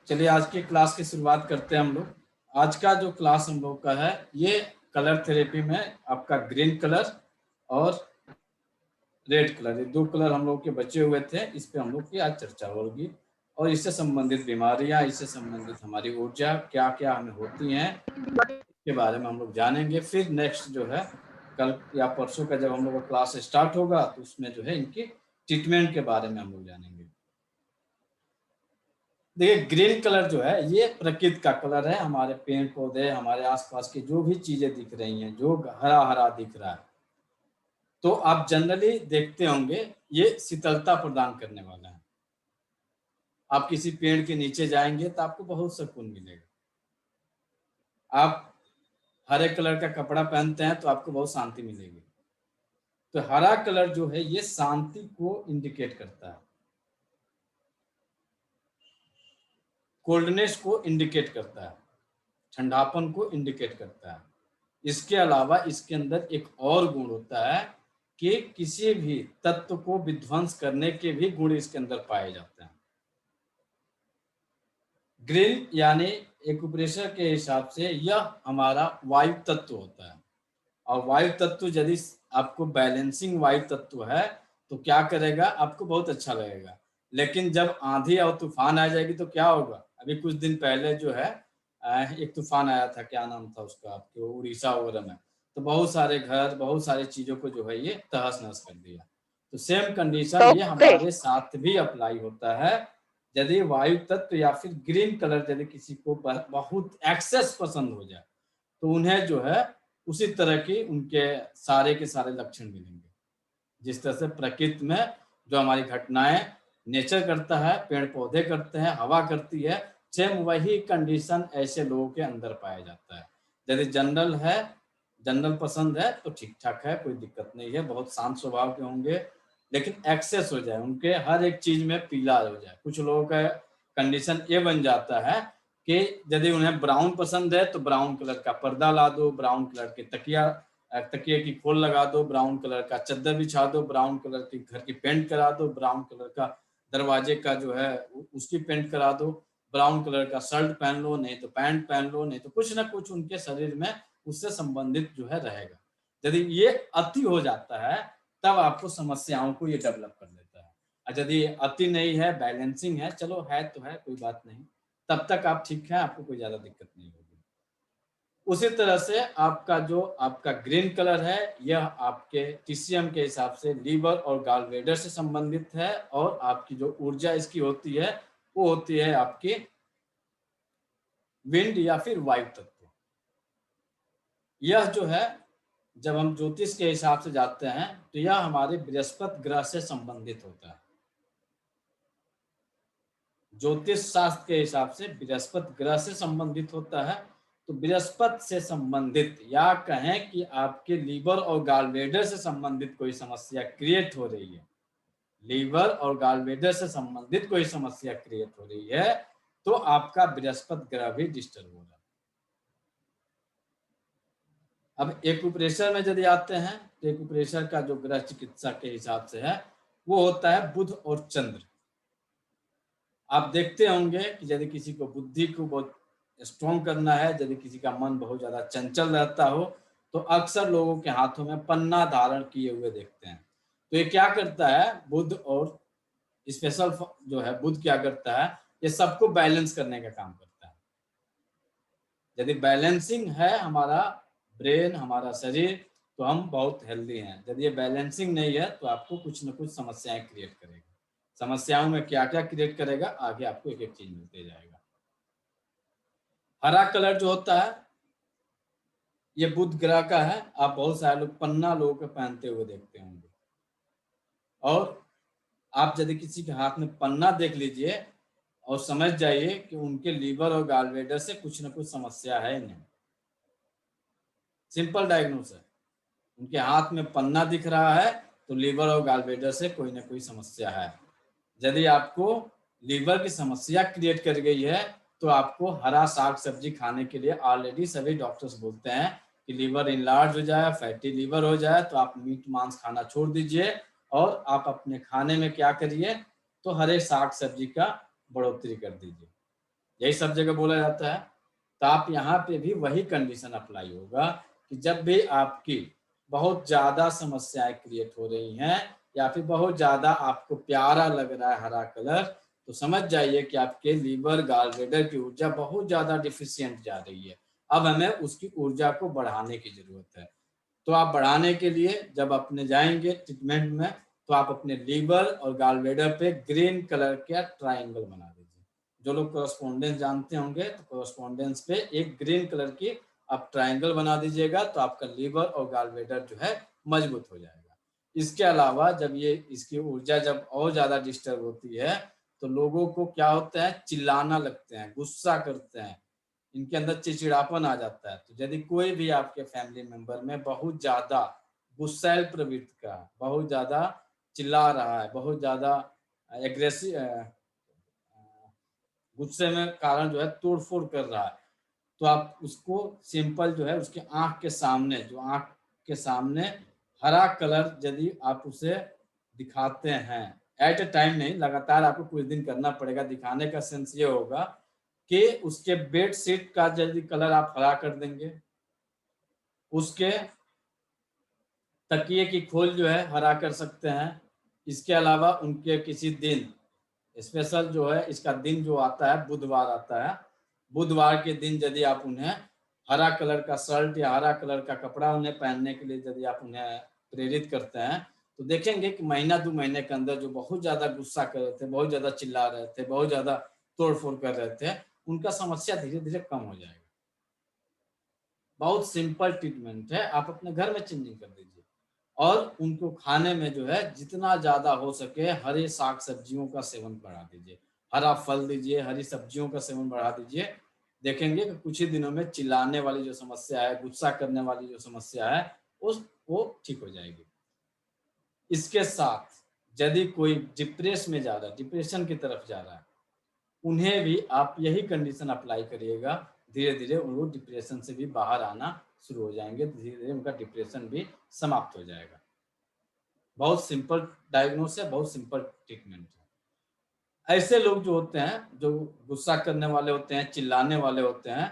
चलिए आज की क्लास की शुरुआत करते हैं हम लोग। आज का जो क्लास हम लोग का है ये कलर थेरेपी में आपका ग्रीन कलर और रेड कलर, ये दो कलर हम लोग के बचे हुए थे। इस पे हम लोग की आज चर्चा होगी और इससे संबंधित बीमारियां, इससे संबंधित हमारी ऊर्जा क्या क्या हमें होती हैं के बारे में हम लोग जानेंगे। फिर नेक्स्ट जो है कल या परसों का जब हम लोग का क्लास स्टार्ट होगा तो उसमें जो है इनकी ट्रीटमेंट के बारे में हम लोग जानेंगे। देखिए ग्रीन कलर जो है ये प्रकृति का कलर है। हमारे पेड़ पौधे, हमारे आसपास की जो भी चीजें दिख रही हैं, जो हरा हरा दिख रहा है, तो आप जनरली देखते होंगे ये शीतलता प्रदान करने वाला है। आप किसी पेड़ के नीचे जाएंगे तो आपको बहुत सुकून मिलेगा। आप हरे कलर का कपड़ा पहनते हैं तो आपको बहुत शांति मिलेगी। तो हरा कलर जो है ये शांति को इंडिकेट करता है, कोल्डनेस को इंडिकेट करता है, ठंडापन को इंडिकेट करता है। इसके अलावा इसके अंदर एक और गुण होता है कि किसी भी तत्व को विध्वंस करने के भी गुण इसके अंदर पाए जाते हैं। ग्रीन यानी एक्यूप्रेशर के हिसाब से यह हमारा वायु तत्व होता है, और वायु तत्व यदि आपको बैलेंसिंग वायु तत्व है तो क्या करेगा, आपको बहुत अच्छा लगेगा। लेकिन जब आंधी और तूफान आ जाएगी तो क्या होगा। अभी कुछ दिन पहले जो है एक तूफान आया था, क्या नाम था उसका, आपके उड़ीसा वगैरह में, तो बहुत सारे घर, बहुत सारी चीजों को जो है ये तहस नहस कर दिया। तो सेम कंडीशन ये हमारे साथ भी अप्लाई होता है। यदि वायु तत्व या फिर ग्रीन कलर यदि किसी को बहुत एक्सेस पसंद हो जाए तो उन्हें जो है उसी तरह की उनके सारे के सारे लक्षण मिलेंगे। जिस तरह से प्रकृति में जो हमारी घटनाएं नेचर करता है, पेड़ पौधे करते हैं, हवा करती है, सेम वही कंडीशन ऐसे लोगों के अंदर पाया जाता है। यदि जनरल है, जनरल पसंद है तो ठीक ठाक है, कोई दिक्कत नहीं है, बहुत शांत स्वभाव के होंगे। लेकिन एक्सेस हो जाए, उनके हर एक चीज में पीला हो जाए, कुछ लोगों का कंडीशन ये बन जाता है कि यदि उन्हें ब्राउन पसंद है तो ब्राउन कलर का पर्दा ला दो, ब्राउन कलर के तकिए की खोल लगा दो, ब्राउन कलर का चद्दर बिछा दो, ब्राउन कलर की घर की पेंट करा दो, ब्राउन कलर का दरवाजे का जो है उसकी पेंट करा दो, ब्राउन कलर का शर्ट पहन लो, नहीं तो पैंट पहन लो, नहीं तो कुछ ना कुछ उनके शरीर में उससे संबंधित जो है रहेगा। यदि ये अति हो जाता है तब आपको समस्याओं को ये डेवलप कर देता है। और यदि अति नहीं है, बैलेंसिंग है, चलो है तो है, कोई बात नहीं, तब तक आप ठीक है, आपको कोई ज्यादा दिक्कत नहीं होगी। उसी तरह से आपका ग्रीन कलर है, यह आपके टीसीएम के हिसाब से लीवर और गॉलब्लैडर से संबंधित है, और आपकी जो ऊर्जा इसकी होती है वो होती है आपकी विंड या फिर वायु तत्व। यह जो है जब हम ज्योतिष के हिसाब से जाते हैं तो यह हमारे बृहस्पति ग्रह से संबंधित होता है। ज्योतिष शास्त्र के हिसाब से बृहस्पति ग्रह से संबंधित होता है। तो बृहस्पति से संबंधित या कहें कि आपके लीवर और गॉलब्लैडर से संबंधित कोई समस्या क्रिएट हो रही है, लीवर और गॉलब्लैडर से संबंधित कोई समस्या क्रिएट हो रही है, तो आपका बृहस्पति ग्रह भी डिस्टर्ब हो रहा है। अब एक्यूप्रेशर में यदि आते हैं तो एक्यूप्रेशर का जो ग्रह चिकित्सा के हिसाब से है वो होता है बुध और चंद्र। आप देखते होंगे कि यदि किसी को बुद्धि को बहुत स्ट्रॉन्ग करना है, यदि किसी का मन बहुत ज्यादा चंचल रहता हो, तो अक्सर लोगों के हाथों में पन्ना धारण किए हुए देखते हैं। तो ये क्या करता है, बुध और स्पेशल जो है बुध क्या करता है, ये सबको बैलेंस करने का काम करता है। यदि बैलेंसिंग है हमारा ब्रेन, हमारा शरीर, तो हम बहुत हेल्दी हैं। यदि ये बैलेंसिंग नहीं है तो आपको कुछ न कुछ समस्याएं क्रिएट करेगा। समस्याओं में क्या क्या क्रिएट करेगा आगे आपको एक एक चीज मिलते जाएगा। हरा कलर जो होता है ये बुध ग्रह का है। आप बहुत सारे लोग पन्ना लोगों के पहनते हुए देखते होंगे, और आप यदि किसी के हाथ में पन्ना देख लीजिए और समझ जाइए कि उनके लीवर और गॉलब्लैडर से कुछ न कुछ समस्या है नहीं। सिंपल डायग्नोस है, उनके हाथ में पन्ना दिख रहा है तो लीवर और गॉलब्लैडर से कोई ना कोई समस्या है। यदि आपको लीवर की समस्या क्रिएट कर गई है तो आपको हरा साग सब्जी खाने के लिए ऑलरेडी सभी डॉक्टर्स बोलते हैं कि लीवर इनलार्ज हो जाए, फैटी लीवर हो जाए तो आप मीट मांस खाना छोड़ दीजिए और आप अपने खाने में क्या करिए, तो हरे साग सब्जी का बढ़ोतरी कर दीजिए। यही सब जगह बोला जाता है। तो आप यहाँ पे भी वही कंडीशन अप्लाई होगा कि जब भी आपकी बहुत ज्यादा समस्याएं क्रिएट हो रही हैं या फिर बहुत ज्यादा आपको प्यारा लग रहा है हरा कलर, तो समझ जाइए कि आपके लीवर गॉल ब्लैडर की ऊर्जा बहुत ज्यादा डिफिशियंट जा रही है। अब हमें उसकी ऊर्जा को बढ़ाने की जरूरत है। तो आप बढ़ाने के लिए जब अपने जाएंगे ट्रीटमेंट में, तो आप अपने लीवर और गॉल ब्लैडर पे ग्रीन कलर का ट्राइंगल बना दीजिए। जो लोग कोरस्पोंडेंस जानते होंगे तो कोरस्पोंडेंस पे एक ग्रीन कलर की आप ट्राइंगल बना दीजिएगा, तो आपका लीवर और गॉल ब्लैडर जो है मजबूत हो जाएगा। इसके अलावा जब ये इसकी ऊर्जा जब और ज्यादा डिस्टर्ब होती है, तो लोगों को क्या होता है, चिल्लाना लगते हैं, गुस्सा करते हैं, इनके अंदर चिड़चिड़ापन आ जाता है। तो यदि कोई भी आपके फैमिली मेंबर में बहुत ज्यादा गुस्सैल प्रवृत्ति का, बहुत ज्यादा चिल्ला रहा है, बहुत ज्यादा एग्रेसिव, गुस्से में कारण जो है तोड़ फोड़ कर रहा है, तो आप उसको सिंपल जो है उसके आंख के सामने, जो आंख के सामने हरा कलर यदि आप उसे दिखाते हैं, एट ए टाइम नहीं, लगातार आपको कुछ दिन करना पड़ेगा। दिखाने का सेंस ये होगा कि उसके बेड शीट का यदि कलर आप हरा कर देंगे, उसके तकिए की खोल जो है हरा कर सकते हैं। इसके अलावा उनके किसी दिन स्पेशल जो है, इसका दिन जो आता है बुधवार आता है, बुधवार के दिन यदि आप उन्हें हरा कलर का शर्ट या हरा कलर का कपड़ा उन्हें पहनने के लिए यदि आप उन्हें प्रेरित करते हैं, तो देखेंगे कि महीना 2 महीने के अंदर जो बहुत ज्यादा गुस्सा कर रहे थे, बहुत ज्यादा चिल्ला रहे थे, बहुत ज्यादा तोड़ फोड़ कर रहे थे, उनका समस्या धीरे धीरे कम हो जाएगा। बहुत सिंपल ट्रीटमेंट है, आप अपने घर में चेंजिंग कर दीजिए। और उनको खाने में जो है जितना ज्यादा हो सके हरे साग सब्जियों का सेवन बढ़ा दीजिए, हरा फल दीजिए, हरी सब्जियों का सेवन बढ़ा दीजिए। देखेंगे कि कुछ ही दिनों में चिल्लाने वाली जो समस्या है, गुस्सा करने वाली जो समस्या है, उस वो ठीक हो जाएगी। इसके साथ यदि कोई डिप्रेस में जा रहा है, डिप्रेशन की तरफ जा रहा है, उन्हें भी आप यही कंडीशन अप्लाई करिएगा, धीरे धीरे वो डिप्रेशन से भी बाहर आना शुरू हो जाएंगे, धीरे धीरे उनका डिप्रेशन भी समाप्त हो जाएगा। बहुत सिंपल डायग्नोस है, बहुत सिंपल ट्रीटमेंट है। ऐसे लोग जो होते हैं, जो गुस्सा करने वाले होते हैं, चिल्लाने वाले होते हैं,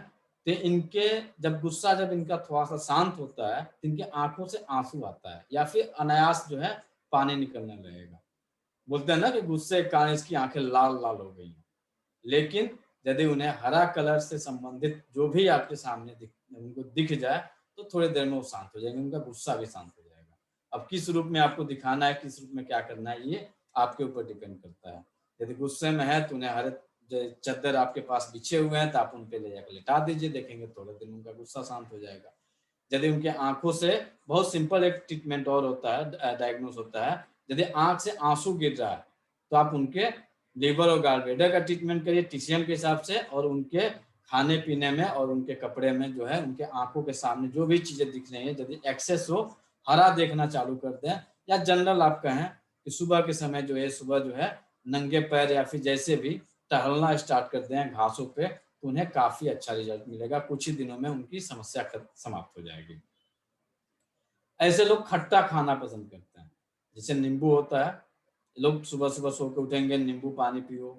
तो इनके जब गुस्सा जब इनका थोड़ा सा शांत होता है, तो इनकी आंखों से आंसू आता है या फिर अनायास जो है पानी निकलने लगेगा। बोलते हैं ना कि गुस्से के कारण इसकी आंखें लाल लाल हो गई हैं। लेकिन यदि उन्हें हरा कलर से संबंधित जो भी आपके सामने उनको दिख जाए, तो थोड़ी देर में वो शांत हो जाएंगे, उनका गुस्सा भी शांत हो जाएगा। अब किस रूप में आपको दिखाना है, किस रूप में क्या करना है, ये आपके ऊपर डिपेंड करता है। यदि गुस्से में है तो उन्हें हरे चादर आपके पास बिछे हुए हैं तो आप उन पे ले जाकर लिटा दीजिए, देखेंगे थोड़े दिन उनका गुस्सा शांत हो जाएगा। यदि उनके आंखों से, बहुत सिंपल एक ट्रीटमेंट और होता है, डायग्नोस होता है, यदि आंख से आंसू गिर रहा है तो आप उनके लीवर और गॉल ब्लैडर का ट्रीटमेंट करिए टीसीएम के हिसाब से, और उनके खाने पीने में और उनके कपड़े में जो है, उनके आंखों के सामने जो भी चीजें दिख रही है यदि एक्सेस हो, हरा देखना चालू कर दें। या जनरल आप कहें कि सुबह के समय जो है, सुबह जो है नंगे पैर या फिर जैसे भी टहलना स्टार्ट कर दें घासों पे, तो उन्हें काफी अच्छा रिजल्ट मिलेगा। कुछ ही दिनों में उनकी समस्या समाप्त हो जाएगी। ऐसे लोग खट्टा खाना पसंद करते हैं, जैसे नींबू होता है, लोग सुबह सुबह सो के उठेंगे, नींबू पानी पियो,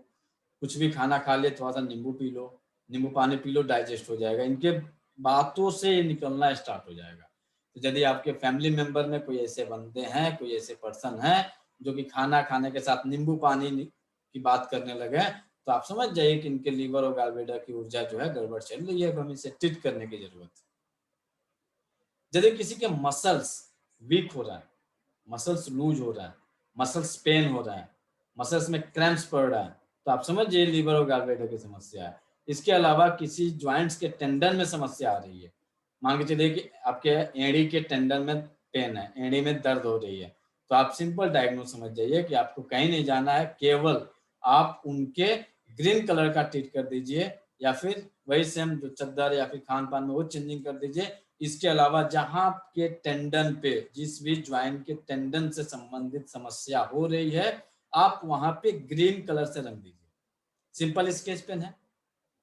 कुछ भी खाना खा लिए थोड़ा सा नींबू पी लो, नींबू पानी पी लो, डाइजेस्ट हो जाएगा। इनके बातों से ये निकलना स्टार्ट हो जाएगा। तो यदि आपके फैमिली मेंबर में कोई ऐसे बंदे हैं, कोई ऐसे पर्सन है जो कि खाना खाने के साथ नींबू पानी की बात करने लगे, तो आप समझ जाइए कि इनके लीवर और गॉल ब्लैडर की ऊर्जा जो है गड़बड़ चल रही है, हमें इसे ट्रीट करने की जरूरत है। यदि किसी के मसल्स वीक हो रहा है, मसल्स लूज हो रहा है, मसल्स पेन हो रहा है, मसल्स में क्रैम्प्स पड़ रहा है, तो आप समझ जाइए लीवर और गॉल ब्लैडर की समस्या है। इसके अलावा किसी ज्वाइंट्स के टेंडन में समस्या आ रही है, मान के चलिए कि आपके एड़ी के टेंडन में पेन है, एड़ी में दर्द हो रही है, तो आप सिंपल डायग्नोस समझ जाइए कि आपको कहीं नहीं जाना है, केवल आप उनके ग्रीन कलर का ट्रीट कर दीजिए, या फिर वही सेम जो चद्दर या फिर खान पान में वो चेंजिंग कर दीजिए। इसके अलावा जहां के टेंडन पे, जिस भी ज्वाइंट के टेंडन से संबंधित समस्या हो रही है, आप वहां पे ग्रीन कलर से रंग दीजिए। सिंपल स्केच पेन है,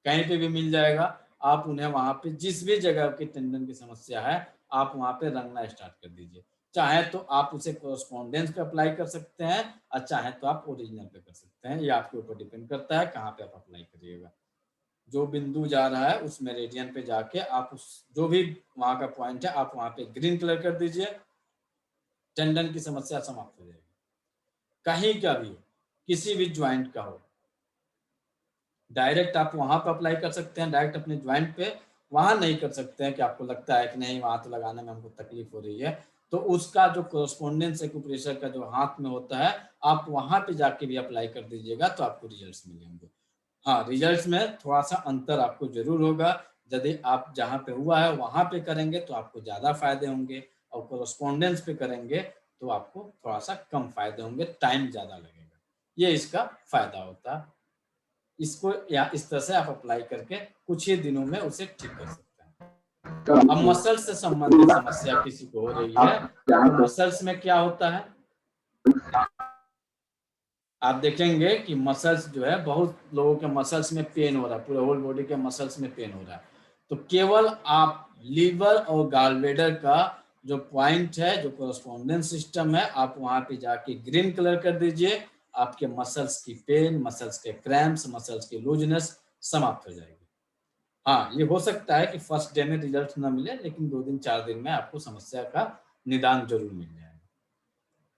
कहीं पे भी मिल जाएगा। आप उन्हें वहां पे जिस भी जगह की टेंडन की समस्या है, आप वहां पे रंगना स्टार्ट कर दीजिए। चाहे तो आप उसे कोरस्पोंडेंस पे अप्लाई कर सकते हैं, और चाहे तो आप ओरिजिनल पे कर सकते हैं, ये आपके ऊपर डिपेंड करता है कहाँ पे आप अप्लाई करिएगा। जो बिंदु जा रहा है उस मेरिडियन पे जाके आप उस जो भी वहां का पॉइंट है आप वहां पे ग्रीन कलर कर दीजिए, टेंडन की समस्या समाप्त हो जाएगी। कहीं का भी हो, किसी भी ज्वाइंट का हो, डायरेक्ट आप वहां पर अप्लाई कर सकते हैं, डायरेक्ट अपने ज्वाइंट पे। वहां नहीं कर सकते हैं कि आपको लगता है कि नहीं वहां तो लगाने में हमको तकलीफ हो रही है, तो उसका जो कोरस्पोंडेंस एक्यूप्रेशर का जो हाथ में होता है आप वहां पे जाके भी अप्लाई कर दीजिएगा तो आपको रिजल्ट्स मिलेंगे। हाँ, रिजल्ट्स में थोड़ा सा अंतर आपको जरूर होगा। यदि आप जहाँ पे हुआ है वहां पे करेंगे तो आपको ज्यादा फायदे होंगे, और कोरस्पोंडेंस पे करेंगे तो आपको थोड़ा सा कम फायदे होंगे, टाइम ज्यादा लगेगा। ये इसका फायदा होता है। इसको या इस तरह से आप अप्लाई करके कुछ ही दिनों में उसे ठीक कर सकते हैं। अब मसल्स से संबंधित समस्या किसी को हो रही है तो मसल्स में क्या होता है, आप देखेंगे कि मसल्स जो है, बहुत लोगों के मसल्स में पेन हो रहा है, पूरे होल बॉडी के मसल्स में पेन हो रहा है। तो केवल आप लीवर और गॉलब्लैडर का जो पॉइंट है, जो कोरस्पोंडेंस सिस्टम है, आप वहां पे जाके ग्रीन कलर कर दीजिए, आपके मसल्स की पेन, मसल्स के क्रैम्प्स, मसल्स की लूजनेस समाप्त हो जाएगी। हाँ, ये हो सकता है कि फर्स्ट डे में रिजल्ट ना मिले, लेकिन 2 दिन 4 दिन में आपको समस्या का निदान जरूर मिल जाएगा।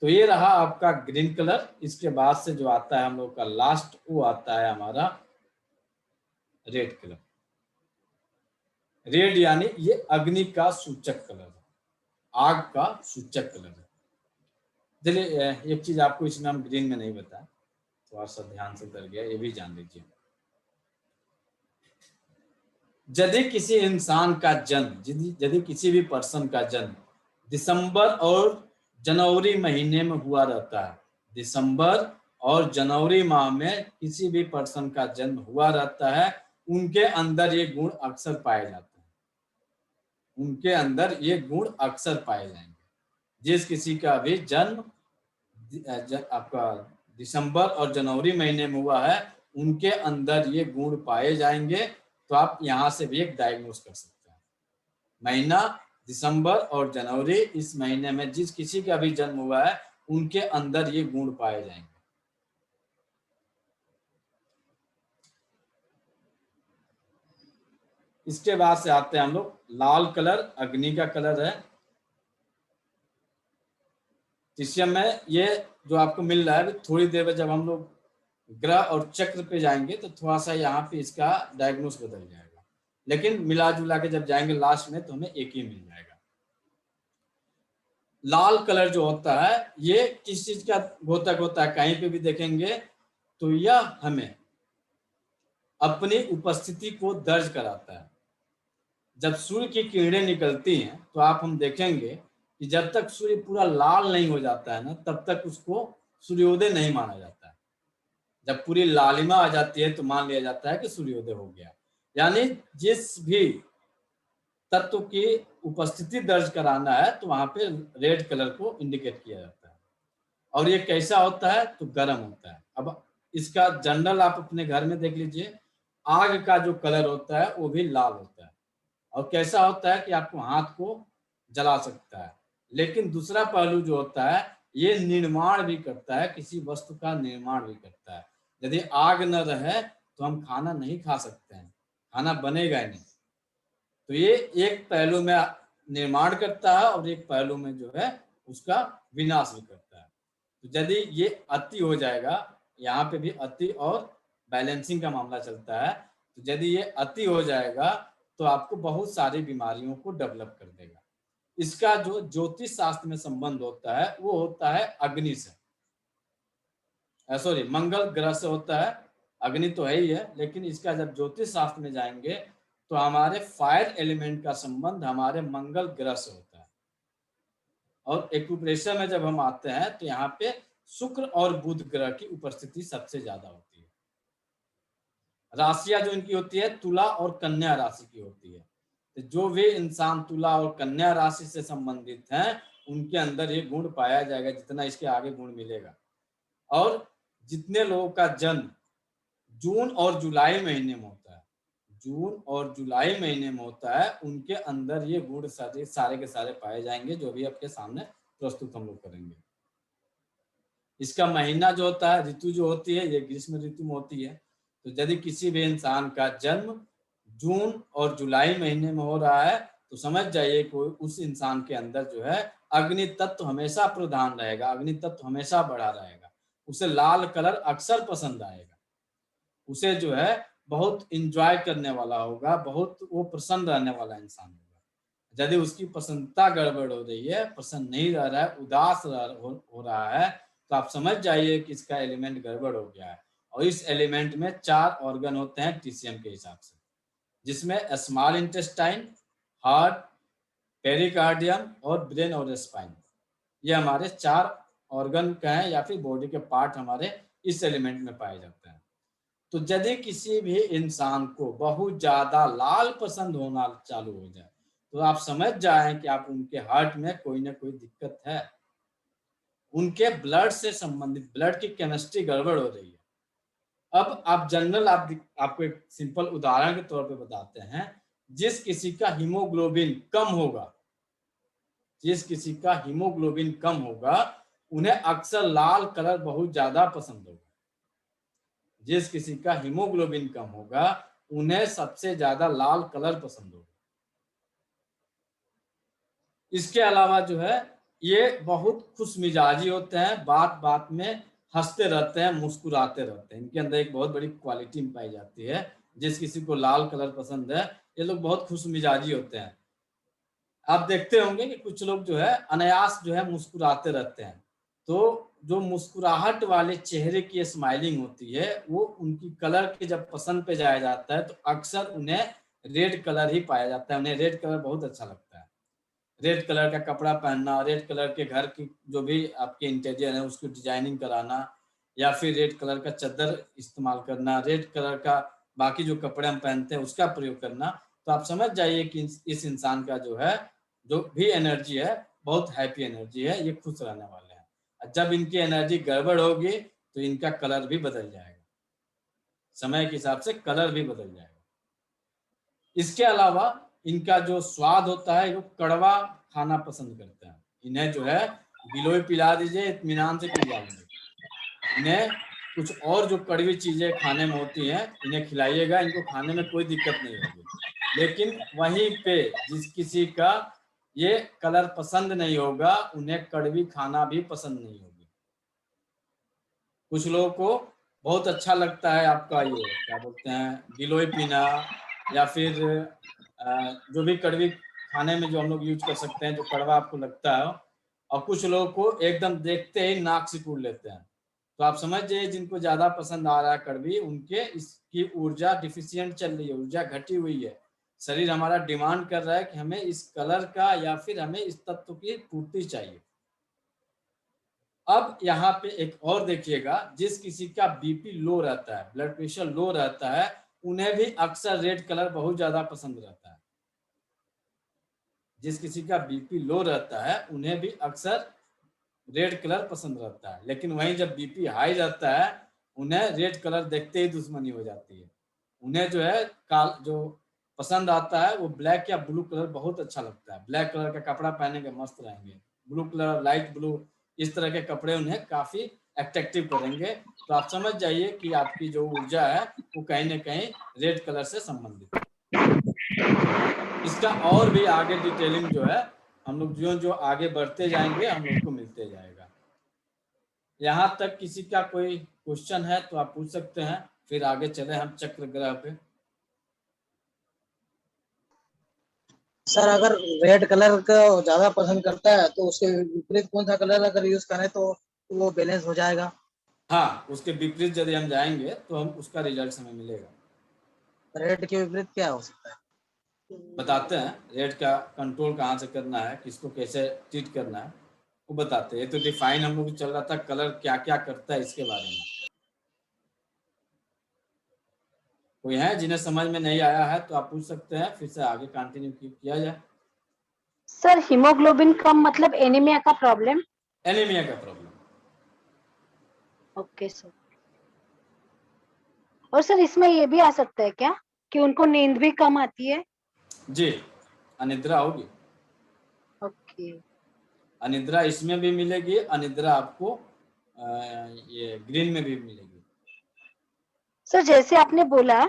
तो ये रहा आपका ग्रीन कलर। इसके बाद से जो आता है हम लोग का लास्ट, वो आता है हमारा रेड कलर। रेड यानी ये अग्नि का सूचक कलर है, आग का सूचक कलर है। चलिए एक चीज आपको इसमें हम ग्रीन में नहीं बताया, थोड़ा सा ध्यान से उतर गया, ये भी जान लीजिए। यदि किसी इंसान का जन्म, यदि किसी भी पर्सन का जन्म दिसंबर और जनवरी महीने में हुआ रहता है, दिसंबर और जनवरी माह में किसी भी पर्सन का जन्म हुआ रहता है, उनके अंदर ये गुण अक्सर पाए जाते हैं, उनके अंदर ये गुण अक्सर पाए जाएंगे। जिस किसी का भी जन्म आपका दिसंबर और जनवरी महीने में हुआ है, उनके अंदर ये गुण पाए जाएंगे। तो आप यहाँ से भी एक डायग्नोस कर सकते हैं। महीना दिसंबर और जनवरी, इस महीने में जिस किसी का भी जन्म हुआ है उनके अंदर ये गुण पाए जाएंगे। इसके बाद से आते हैं हम लोग, लाल कलर अग्नि का कलर है। जिससे में ये जो आपको मिल रहा है, थोड़ी देर में जब हम लोग ग्रह और चक्र पे जाएंगे तो थोड़ा सा यहाँ पे इसका डायग्नोस बदल जाएगा, लेकिन मिला जुला के जब जाएंगे लास्ट में तो हमें एक ही मिल जाएगा। लाल कलर जो होता है ये किस चीज का द्योतक होता है, कहीं पे भी देखेंगे तो यह हमें अपनी उपस्थिति को दर्ज कराता है। जब सूर्य की किरणें निकलती हैं तो हम देखेंगे कि जब तक सूर्य पूरा लाल नहीं हो जाता है ना, तब तक उसको सूर्योदय नहीं माना जाता है। जब पूरी लालिमा आ जाती है तो मान लिया जाता है कि सूर्योदय हो गया। यानी जिस भी तत्व की उपस्थिति दर्ज कराना है तो वहां पे रेड कलर को इंडिकेट किया जाता है। और ये कैसा होता है, तो गर्म होता है। अब इसका जनरल आप अपने घर में देख लीजिए, आग का जो कलर होता है वो भी लाल होता है, और कैसा होता है कि आपको हाथ को जला सकता है। लेकिन दूसरा पहलू जो होता है, ये निर्माण भी करता है, किसी वस्तु का निर्माण भी करता है। यदि आग न रहे तो हम खाना नहीं खा सकते हैं, खाना बनेगा ही नहीं। तो ये एक पहलू में निर्माण करता है और एक पहलू में जो है उसका विनाश भी करता है। तो यदि ये अति हो जाएगा, यहाँ पे भी अति और बैलेंसिंग का मामला चलता है, तो यदि ये अति हो जाएगा तो आपको बहुत सारी बीमारियों को डेवलप कर देगा। इसका जो ज्योतिष शास्त्र में संबंध होता है वो होता है अग्नि से, सॉरी मंगल ग्रह से होता है। अग्नि तो है ही है, लेकिन इसका जब ज्योतिष शास्त्र में जाएंगे तो हमारे फायर एलिमेंट का संबंध हमारे मंगल ग्रह से होता है। और एक्यूप्रेशर में जब हम आते हैं तो यहाँ पे शुक्र और बुध ग्रह की उपस्थिति सबसे ज्यादा होती है। राशियां जो इनकी होती है तुला और कन्या राशि की होती है। तो जो भी इंसान तुला और कन्या राशि से संबंधित हैं उनके अंदर ये गुण पाया जाएगा, जितना इसके आगे गुण मिलेगा। और जितने लोगों का जन्म जून और जुलाई महीने में होता है, जून और जुलाई महीने में होता है, उनके अंदर ये गुण सारे के सारे पाए जाएंगे, जो भी आपके सामने प्रस्तुत हम लोग करेंगे। इसका महीना जो होता है, ऋतु जो होती है, ये ग्रीष्म ऋतु में होती है। तो यदि किसी भी इंसान का जन्म जून और जुलाई महीने में हो रहा है तो समझ जाइए कोई उस इंसान के अंदर जो है अग्नि तत्व हमेशा प्रधान रहेगा, अग्नि तत्व हमेशा बढ़ा रहेगा, उसे लाल कलर अक्सर पसंद आएगा, उसे जो है बहुत इंजॉय करने वाला होगा, बहुत वो प्रसन्न रहने वाला इंसान होगा। यदि उसकी प्रसन्नता गड़बड़ हो रही है, प्रसन्न नहीं रह रहा है, उदास हो रहा है, तो आप समझ जाइए कि इसका एलिमेंट गड़बड़ हो गया है। और इस एलिमेंट में 4 ऑर्गन होते हैं टीसीएम के हिसाब से, जिसमें स्मॉल इंटेस्टाइन, हार्ट, पेरिकार्डियम और ब्रेन और स्पाइन, ये हमारे 4 ऑर्गन का है या फिर बॉडी के पार्ट हमारे इस एलिमेंट में पाए जाते हैं। तो यदि किसी भी इंसान को बहुत ज्यादा लाल पसंद होना चालू हो जाए तो आप समझ जाएं कि आप उनके हार्ट में कोई ना कोई दिक्कत है, उनके ब्लड से संबंधित, ब्लड की केमिस्ट्री गड़बड़ हो रही है। अब आप जनरल आपको एक सिंपल उदाहरण के तौर पे बताते हैं, जिस किसी का हीमोग्लोबिन कम होगा, जिस किसी का हीमोग्लोबिन कम होगा उन्हें अक्सर लाल कलर बहुत ज्यादा पसंद होगा, जिस किसी का हीमोग्लोबिन कम होगा उन्हें सबसे ज्यादा लाल कलर पसंद होगा। इसके अलावा जो है ये बहुत खुश मिजाजी होते हैं, बात बात में हंसते रहते हैं, मुस्कुराते रहते हैं, इनके अंदर एक बहुत बड़ी क्वालिटी पाई जाती है। जिस किसी को लाल कलर पसंद है ये लोग बहुत खुश मिजाजी होते हैं। आप देखते होंगे कि कुछ लोग जो है अनायास जो है मुस्कुराते रहते हैं, तो जो मुस्कुराहट वाले चेहरे की स्माइलिंग होती है वो उनकी कलर के जब पसंद पे जाया जाता है तो अक्सर उन्हें रेड कलर ही पाया जाता है, उन्हें रेड कलर बहुत अच्छा लगता है। रेड कलर का कपड़ा पहनना, रेड कलर के घर की जो भी आपके इंटीरियर है उसकी डिजाइनिंग कराना, या फिर रेड कलर का चादर इस्तेमाल करना, रेड कलर का बाकी जो कपड़े हम पहनते हैं उसका प्रयोग करना, तो आप समझ जाइए कि इस इंसान का जो है जो भी एनर्जी है बहुत हैप्पी एनर्जी है, ये खुश रहने वाले हैं। जब इनकी एनर्जी गड़बड़ होगी तो इनका कलर भी बदल जाएगा, समय के हिसाब से कलर भी बदल जाएगा। इसके अलावा इनका जो स्वाद होता है वो कड़वा खाना पसंद करते हैं, इन्हें जो है गिलोय पिला दीजिए इत्मीनान से पी जाएंगे। इन्हें कुछ और जो कड़वी चीजें खाने में होती हैं इन्हें खिलाइएगा, इनको खाने में कोई दिक्कत नहीं होगी। लेकिन वहीं पे जिस किसी का ये कलर पसंद नहीं होगा उन्हें कड़वी खाना भी पसंद नहीं होगी। कुछ लोगों को बहुत अच्छा लगता है आपका ये क्या बोलते हैं गिलोय पीना, या फिर जो भी कड़वी खाने में जो हम लोग यूज कर सकते हैं जो कड़वा आपको लगता है, और कुछ लोगों को एकदम देखते ही नाक सिकुड़ लेते हैं। तो आप समझ जाइए जिनको ज्यादा पसंद आ रहा है कड़वी, उनके इसकी ऊर्जा डिफिशियंट चल रही है, ऊर्जा घटी हुई है। शरीर हमारा डिमांड कर रहा है कि हमें इस कलर का या फिर हमें इस तत्व की पूर्ति चाहिए। अब यहाँ पे एक और देखिएगा, जिस किसी का बीपी लो रहता है, ब्लड प्रेशर लो रहता है, उन्हें भी अक्सर रेड कलर बहुत ज्यादा पसंद रहता है। जिस किसी का बीपी लो रहता है उन्हें भी अक्सर रेड कलर पसंद रहता है। लेकिन वहीं जब बीपी हाई रहता है उन्हें रेड कलर देखते ही दुश्मनी हो जाती है। उन्हें जो है काल जो पसंद आता है वो ब्लैक या ब्लू कलर बहुत अच्छा लगता है, ब्लैक कलर का कपड़ा पहनेंगे मस्त रहेंगे, ब्लू कलर, लाइट ब्लू, इस तरह के कपड़े उन्हें काफी अट्रैक्टिव करेंगे। तो आप समझ जाइए कि आपकी जो ऊर्जा है वो कहीं ना कहीं रेड कलर से संबंधित है। इसका और भी आगे डिटेलिंग जो है हम लोग जो जो आगे बढ़ते जाएंगे हम लोग को मिलते जाएगा। यहाँ तक किसी का कोई क्वेश्चन है तो आप पूछ सकते हैं, फिर आगे चले हम चक्र ग्रह पे। सर अगर रेड कलर का ज्यादा पसंद करता है तो उसके विपरीत कौन सा कलर अगर यूज करें तो वो बैलेंस हो जाएगा? हाँ, उसके विपरीत यदि हम जाएंगे तो हम उसका रिजल्ट हमें मिलेगा। रेड के विपरीत क्या हो सकता है? बताते हैं रेड का कंट्रोल कहाँ से करना है, किसको कैसे ट्रीट करना है वो बताते हैं। ये तो डिफाइन हम लोग चल रहा था कलर क्या क्या करता है इसके बारे में। कोई है जिन्हें समझ में नहीं आया है तो आप पूछ सकते हैं, फिर से आगे कंटिन्यू किया जाए। सर हीमोग्लोबिन कम मतलब एनीमिया का प्रॉब्लम? एनीमिया का प्रॉब्लम। Okay sir. और सर इसमें ये भी आ सकता है क्या कि उनको नींद भी कम आती है? जी, अनिद्रा होगी। ओके अनिद्रा इसमें भी मिलेगी, अनिद्रा आपको ये ग्रीन में भी मिलेगी। सर जैसे आपने बोला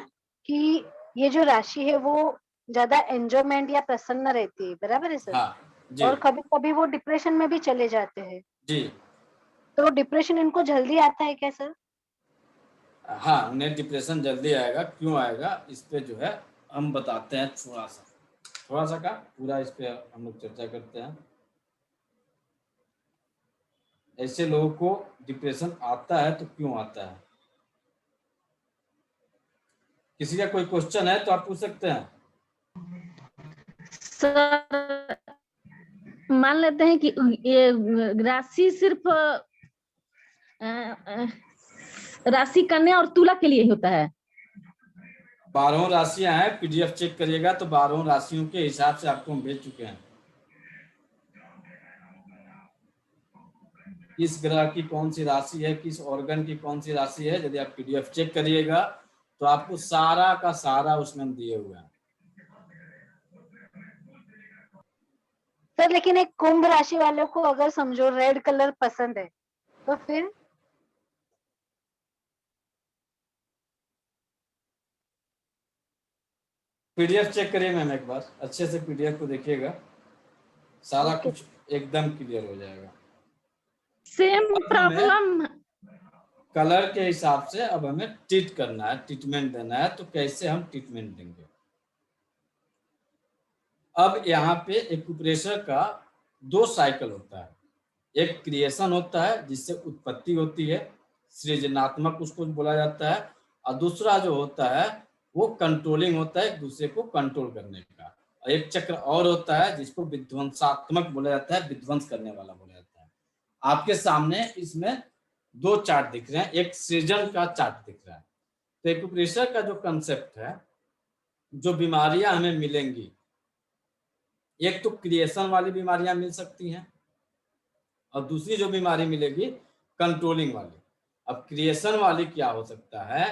कि ये जो राशि है वो ज्यादा एंजॉयमेंट या प्रसन्न रहती है, बराबर है सर? हाँ जी और कभी कभी वो डिप्रेशन में भी चले जाते हैं, जी। तो डिप्रेशन इनको जल्दी आता है क्या सर? हाँ, उन्हें डिप्रेशन जल्दी आएगा। क्यों आएगा, इस पे जो है हम बताते हैं थोड़ा सा का पूरा इस पे हम लोग चर्चा करते हैं। ऐसे लोगों को डिप्रेशन आता है तो क्यों आता है? किसी का कोई क्वेश्चन है तो आप पूछ सकते हैं। सर मान लेते हैं कि ये राशि सिर्फ राशि कन्या और तुला के लिए होता है। 12 राशियां हैं, पीडीएफ चेक करिएगा तो 12 राशियों के हिसाब से आपको हम भेज चुके हैं। किस ग्रह की कौन सी राशि है, किस ऑर्गन की कौन सी राशि है, यदि आप पीडीएफ चेक करिएगा तो आपको सारा का सारा उसमें हम दिए हुए हैं। सर लेकिन एक कुंभ राशि वालों को अगर समझो रेड कलर पसंद है तो फिर? पीडीएफ चेक करिए मैम, एक बार अच्छे से पीडीएफ को देखिएगा, सारा ओके। कुछ एकदम क्लियर हो जाएगा। सेम अब हमें प्रॉब्लम कलर के हिसाब से अब हमें ट्रीट करना है, ट्रीटमेंट देना है, तो कैसे हम ट्रीटमेंट देंगे। अब यहाँ पे एक्यूप्रेशर का 2 साइकिल होता है। एक क्रिएशन होता है जिससे उत्पत्ति होती है, सृजनात्मक उसको बोला जाता है, और दूसरा जो होता है वो कंट्रोलिंग होता है, एक दूसरे को कंट्रोल करने का। और एक चक्र और होता है जिसको विध्वंसात्मक बोला जाता है, विध्वंस करने वाला बोला जाता है। आपके सामने इसमें 2 चार्ट दिख रहे हैं, एक सृजन का चार्ट दिख रहा है। तो एक्यूप्रेशर का जो कंसेप्ट है, जो बीमारियां हमें मिलेंगी, एक तो क्रिएशन वाली बीमारियां मिल सकती हैं और दूसरी जो बीमारी मिलेगी कंट्रोलिंग वाली। अब क्रिएशन वाली क्या हो सकता है,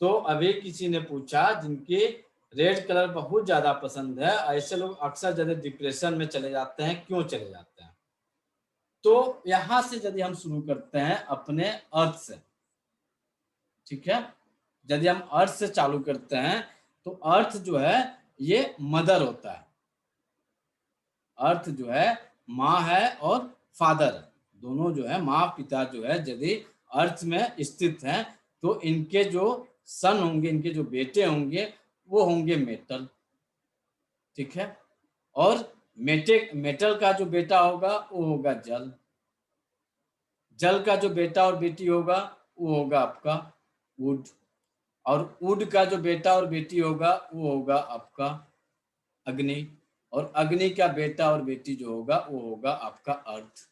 तो अभी किसी ने पूछा जिनकी रेड कलर बहुत ज्यादा पसंद है, ऐसे लोग अक्सर ज्यादा डिप्रेशन में चले जाते हैं। क्यों चले जाते हैं? तो यहां से यदि हम शुरू करते हैं अपने अर्थ से, ठीक है, यदि हम अर्थ से चालू करते हैं तो अर्थ जो है ये मदर होता है। अर्थ जो है माँ है और फादर, दोनों जो है माँ पिता जो है यदि अर्थ में स्थित हैं तो इनके जो सन होंगे, इनके जो बेटे होंगे वो होंगे मेटल, ठीक है। और मेटल का जो बेटा होगा वो होगा जल, जल का जो बेटा और बेटी होगा वो होगा आपका वुड, और वुड का जो बेटा और बेटी होगा वो होगा आपका अग्नि, और अग्नि का बेटा और बेटी जो होगा वो होगा आपका अर्थ।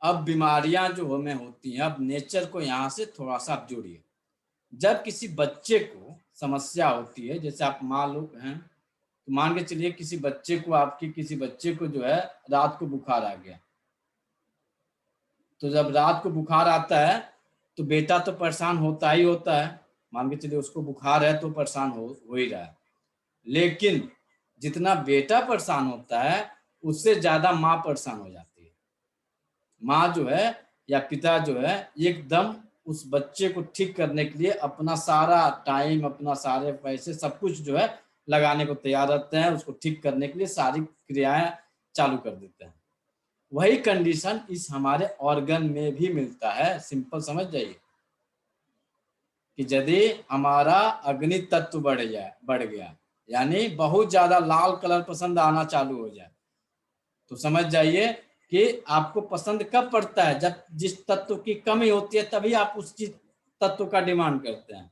अब बीमारियां जो हमें होती हैं, अब नेचर को यहाँ से थोड़ा सा आप जोड़िए। जब किसी बच्चे को समस्या होती है, जैसे आप माँ लोग हैं तो मान के चलिए किसी बच्चे को जो है रात को बुखार आ गया, तो जब रात को बुखार आता है तो बेटा तो परेशान होता ही होता है, मान के चलिए उसको बुखार है तो परेशान हो ही रहा है। लेकिन जितना बेटा परेशान होता है उससे ज्यादा माँ परेशान हो जाती है। माँ जो है या पिता जो है एकदम उस बच्चे को ठीक करने के लिए अपना सारा टाइम, अपना सारे पैसे, सब कुछ जो है लगाने को तैयार रहते हैं, उसको ठीक करने के लिए सारी क्रियाएं चालू कर देते हैं। वही कंडीशन इस हमारे ऑर्गन में भी मिलता है। सिंपल समझ जाइए कि यदि हमारा अग्नि तत्व बढ़ गया, यानी बहुत ज्यादा लाल कलर पसंद आना चालू हो जाए, तो समझ जाइए कि आपको पसंद कब पड़ता है, जब जिस तत्व की कमी होती है तभी आप उस चीज तत्व का डिमांड करते हैं।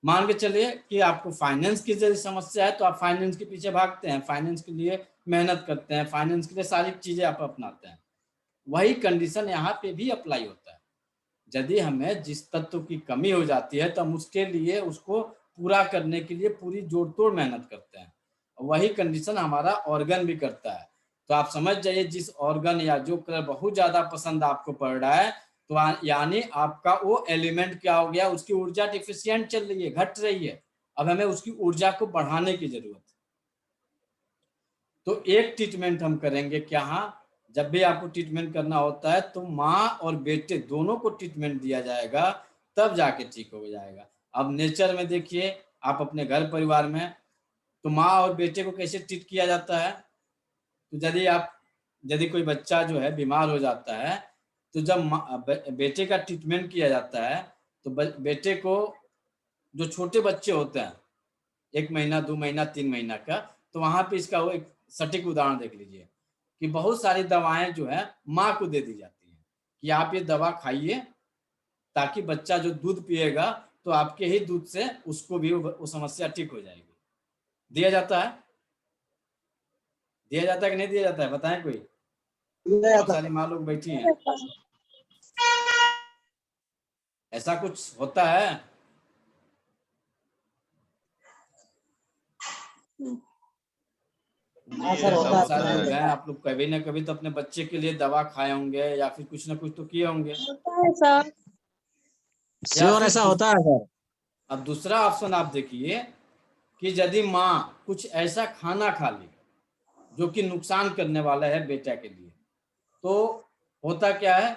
मान के चलिए कि आपको फाइनेंस की यदि समस्या है तो आप फाइनेंस के पीछे भागते हैं, फाइनेंस के लिए मेहनत करते हैं, फाइनेंस के लिए सारी चीजें आप अपनाते हैं। वही कंडीशन यहाँ पे भी अप्लाई होता है। यदि हमें जिस तत्व की कमी हो जाती है तो हम उसके लिए, उसको पूरा करने के लिए पूरी जोड़ तोड़ मेहनत करते हैं। वही कंडीशन हमारा ऑर्गन भी करता है। तो आप समझ जाइए जिस ऑर्गन या जो कलर बहुत ज्यादा पसंद आपको पड़ रहा है, तो यानी आपका वो एलिमेंट क्या हो गया, उसकी ऊर्जा डिफिशियंट चल रही है, घट रही है। अब हमें उसकी ऊर्जा को बढ़ाने की जरूरत है। तो एक ट्रीटमेंट हम करेंगे क्या, जब भी आपको ट्रीटमेंट करना होता है तो माँ और बेटे दोनों को ट्रीटमेंट दिया जाएगा, तब जाके ठीक हो जाएगा। अब नेचर में देखिए, आप अपने घर परिवार में तो माँ और बेटे को कैसे ट्रीट किया जाता है। तो यदि कोई बच्चा जो है बीमार हो जाता है, तो जब बेटे का ट्रीटमेंट किया जाता है, तो बेटे को, जो छोटे बच्चे होते हैं 1 महीना 2 महीना 3 महीना का, तो वहां पे इसका वो एक सटीक उदाहरण देख लीजिए कि बहुत सारी दवाएं जो है माँ को दे दी जाती हैं कि आप ये दवा खाइए, ताकि बच्चा जो दूध पिएगा तो आपके ही दूध से उसको भी वो समस्या ठीक हो जाएगी। दिया जाता है कि नहीं दिया जाता है, बताएं कोई। बहुत सारी माँ लोग बैठी हैं, ऐसा कुछ होता है? बहुत सारे लोग हैं, आप लोग कभी ना कभी तो अपने बच्चे के लिए दवा खाए होंगे या फिर कुछ ना कुछ तो किए होंगे। श्योर ऐसा होता है सर। अब दूसरा ऑप्शन आप देखिए कि यदि माँ कुछ ऐसा खाना खा ली जो कि नुकसान करने वाला है बेटा के लिए, तो होता क्या है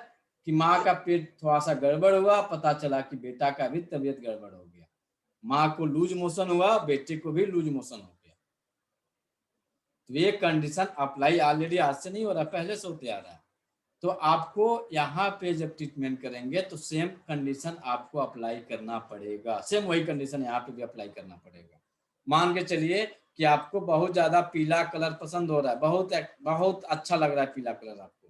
कि माँ का पेट थोड़ा सा गड़बड़ हुआ, पता चला कि बेटा का भी तबीयत गड़बड़ हो गया, माँ को लूज मोशन हुआ, बेटे को भी लूज मोशन हो गया। तो ये कंडीशन अप्लाई ऑलरेडी आज से नहीं हो रहा, पहले से होते आ रहा है। तो आपको यहाँ पे जब ट्रीटमेंट करेंगे तो सेम कंडीशन आपको अप्लाई करना पड़ेगा, सेम वही कंडीशन यहाँ पे भी अप्लाई करना पड़ेगा। मान के चलिए कि आपको बहुत ज्यादा पीला कलर पसंद हो रहा है, बहुत अच्छा लग रहा है पीला कलर आपको,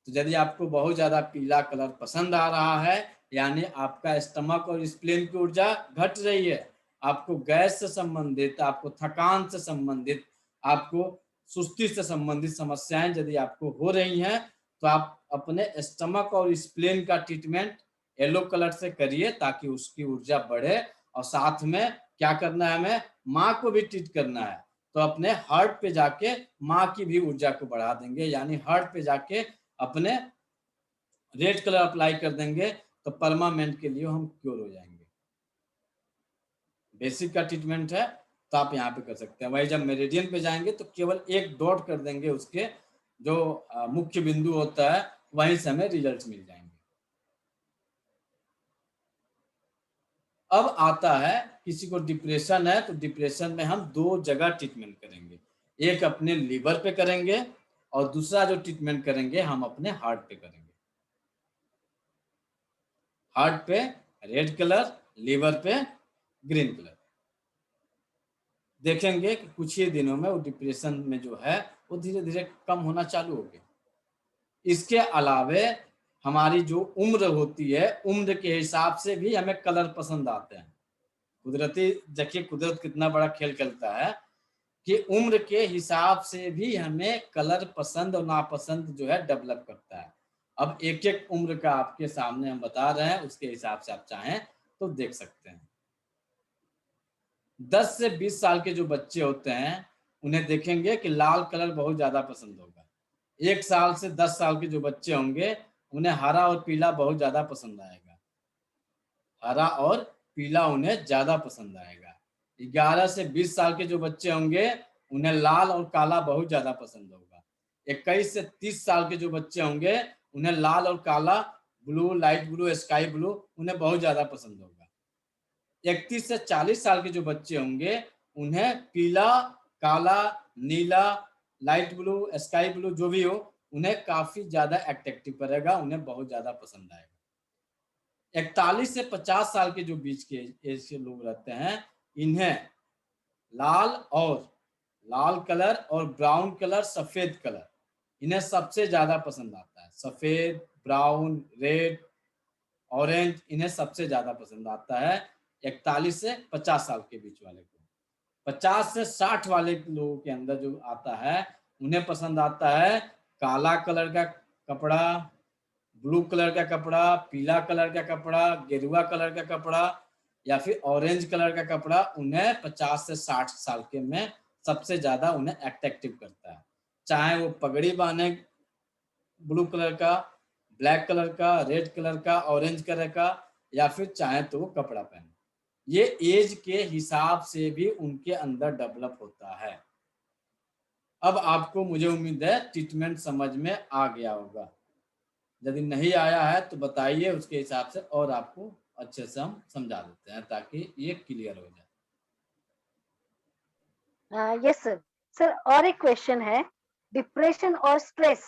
तो यदि आपको बहुत ज्यादा पीला कलर पसंद आ रहा है, यानी आपका स्टमक और स्प्लीन की ऊर्जा घट रही है, आपको गैस से संबंधित, आपको थकान से संबंधित, आपको सुस्ती से संबंधित समस्याएं यदि आपको हो रही हैं, तो आप अपने स्टमक और स्प्लीन का ट्रीटमेंट येलो कलर से करिए ताकि उसकी ऊर्जा बढ़े। और साथ में क्या करना है, हमें माँ को भी ट्रीट करना है, तो अपने हार्ट पे जाके माँ की भी ऊर्जा को बढ़ा देंगे, यानी हार्ट पे जाके अपने रेड कलर अप्लाई कर देंगे, तो परमानेंट के लिए हम क्योर हो जाएंगे। बेसिक का ट्रीटमेंट है तो आप यहाँ पे कर सकते हैं। वही जब मेरिडियन पे जाएंगे तो केवल एक डॉट कर देंगे, उसके जो मुख्य बिंदु होता है वहीं से हमें रिजल्ट मिल जाएंगे। अब आता है किसी को डिप्रेशन है, तो डिप्रेशन में हम 2 जगह ट्रीटमेंट करेंगे, एक अपने लीवर पे करेंगे और दूसरा जो ट्रीटमेंट करेंगे हम अपने हार्ट पे करेंगे। हार्ट पे रेड कलर, लीवर पे ग्रीन कलर। देखेंगे कि कुछ ही दिनों में वो डिप्रेशन में जो है वो धीरे धीरे कम होना चालू हो गया। इसके अलावे हमारी जो उम्र होती है, उम्र के हिसाब से भी हमें कलर पसंद आते हैं। कुदरती, देखिए कुदरत कितना बड़ा खेल खेलता है कि उम्र के हिसाब से भी हमें कलर पसंद और नापसंद जो है डेवलप करता है। अब एक एक उम्र का आपके सामने हम बता रहे हैं, उसके हिसाब से आप चाहें तो देख सकते हैं। 10 से 20 साल के जो बच्चे होते हैं उन्हें देखेंगे कि लाल कलर बहुत ज्यादा पसंद होगा। 1 साल से 10 साल के जो बच्चे होंगे उन्हें हरा और पीला बहुत ज्यादा पसंद आएगा, हरा और पीला उन्हें ज्यादा पसंद आएगा। 11 से 20 साल के जो बच्चे होंगे उन्हें लाल और काला बहुत ज्यादा पसंद होगा। 21 से 30 साल के जो बच्चे होंगे उन्हें लाल और काला, blue, light blue, sky blue उन्हें बहुत ज्यादा पसंद होगा। 31 से 40 साल के जो बच्चे होंगे उन्हें पीला, काला, नीला, लाइट ब्लू, स्काई ब्लू जो भी हो उन्हें काफी ज्यादा अट्रैक्टिव करेगा, उन्हें बहुत ज्यादा पसंद आएगा। 41 से 50 साल के जो बीच के एज के लोग रहते हैं इन्हें लाल कलर और ब्राउन कलर, सफेद कलर इन्हें सबसे ज्यादा पसंद आता है। सफेद, ब्राउन, रेड, ऑरेंज इन्हें सबसे ज्यादा पसंद आता है 41 से 50 साल के बीच वाले को। 50 से 60 वाले लोगों के अंदर जो आता है उन्हें पसंद आता है काला कलर का कपड़ा, ब्लू कलर का कपड़ा, पीला कलर का कपड़ा, गेरुआ कलर का कपड़ा या फिर ऑरेंज कलर का कपड़ा। उन्हें 50 से 60 साल के में सबसे ज्यादा उन्हें अट्रैक्टिव करता है, चाहे वो पगड़ी बांधे ब्लू कलर का, ब्लैक कलर का, रेड कलर का, ऑरेंज कलर का, या फिर चाहे तो वो कपड़ा पहने। ये एज के हिसाब से भी उनके अंदर डेवलप होता है। अब आपको, मुझे उम्मीद है ट्रीटमेंट समझ में आ गया होगा। यदि नहीं आया है तो बताइए, उसके हिसाब से और आपको अच्छे से हम समझा देते हैं ताकि ये क्लियर हो जाए। Yes sir. सर और एक क्वेश्चन है, डिप्रेशन और स्ट्रेस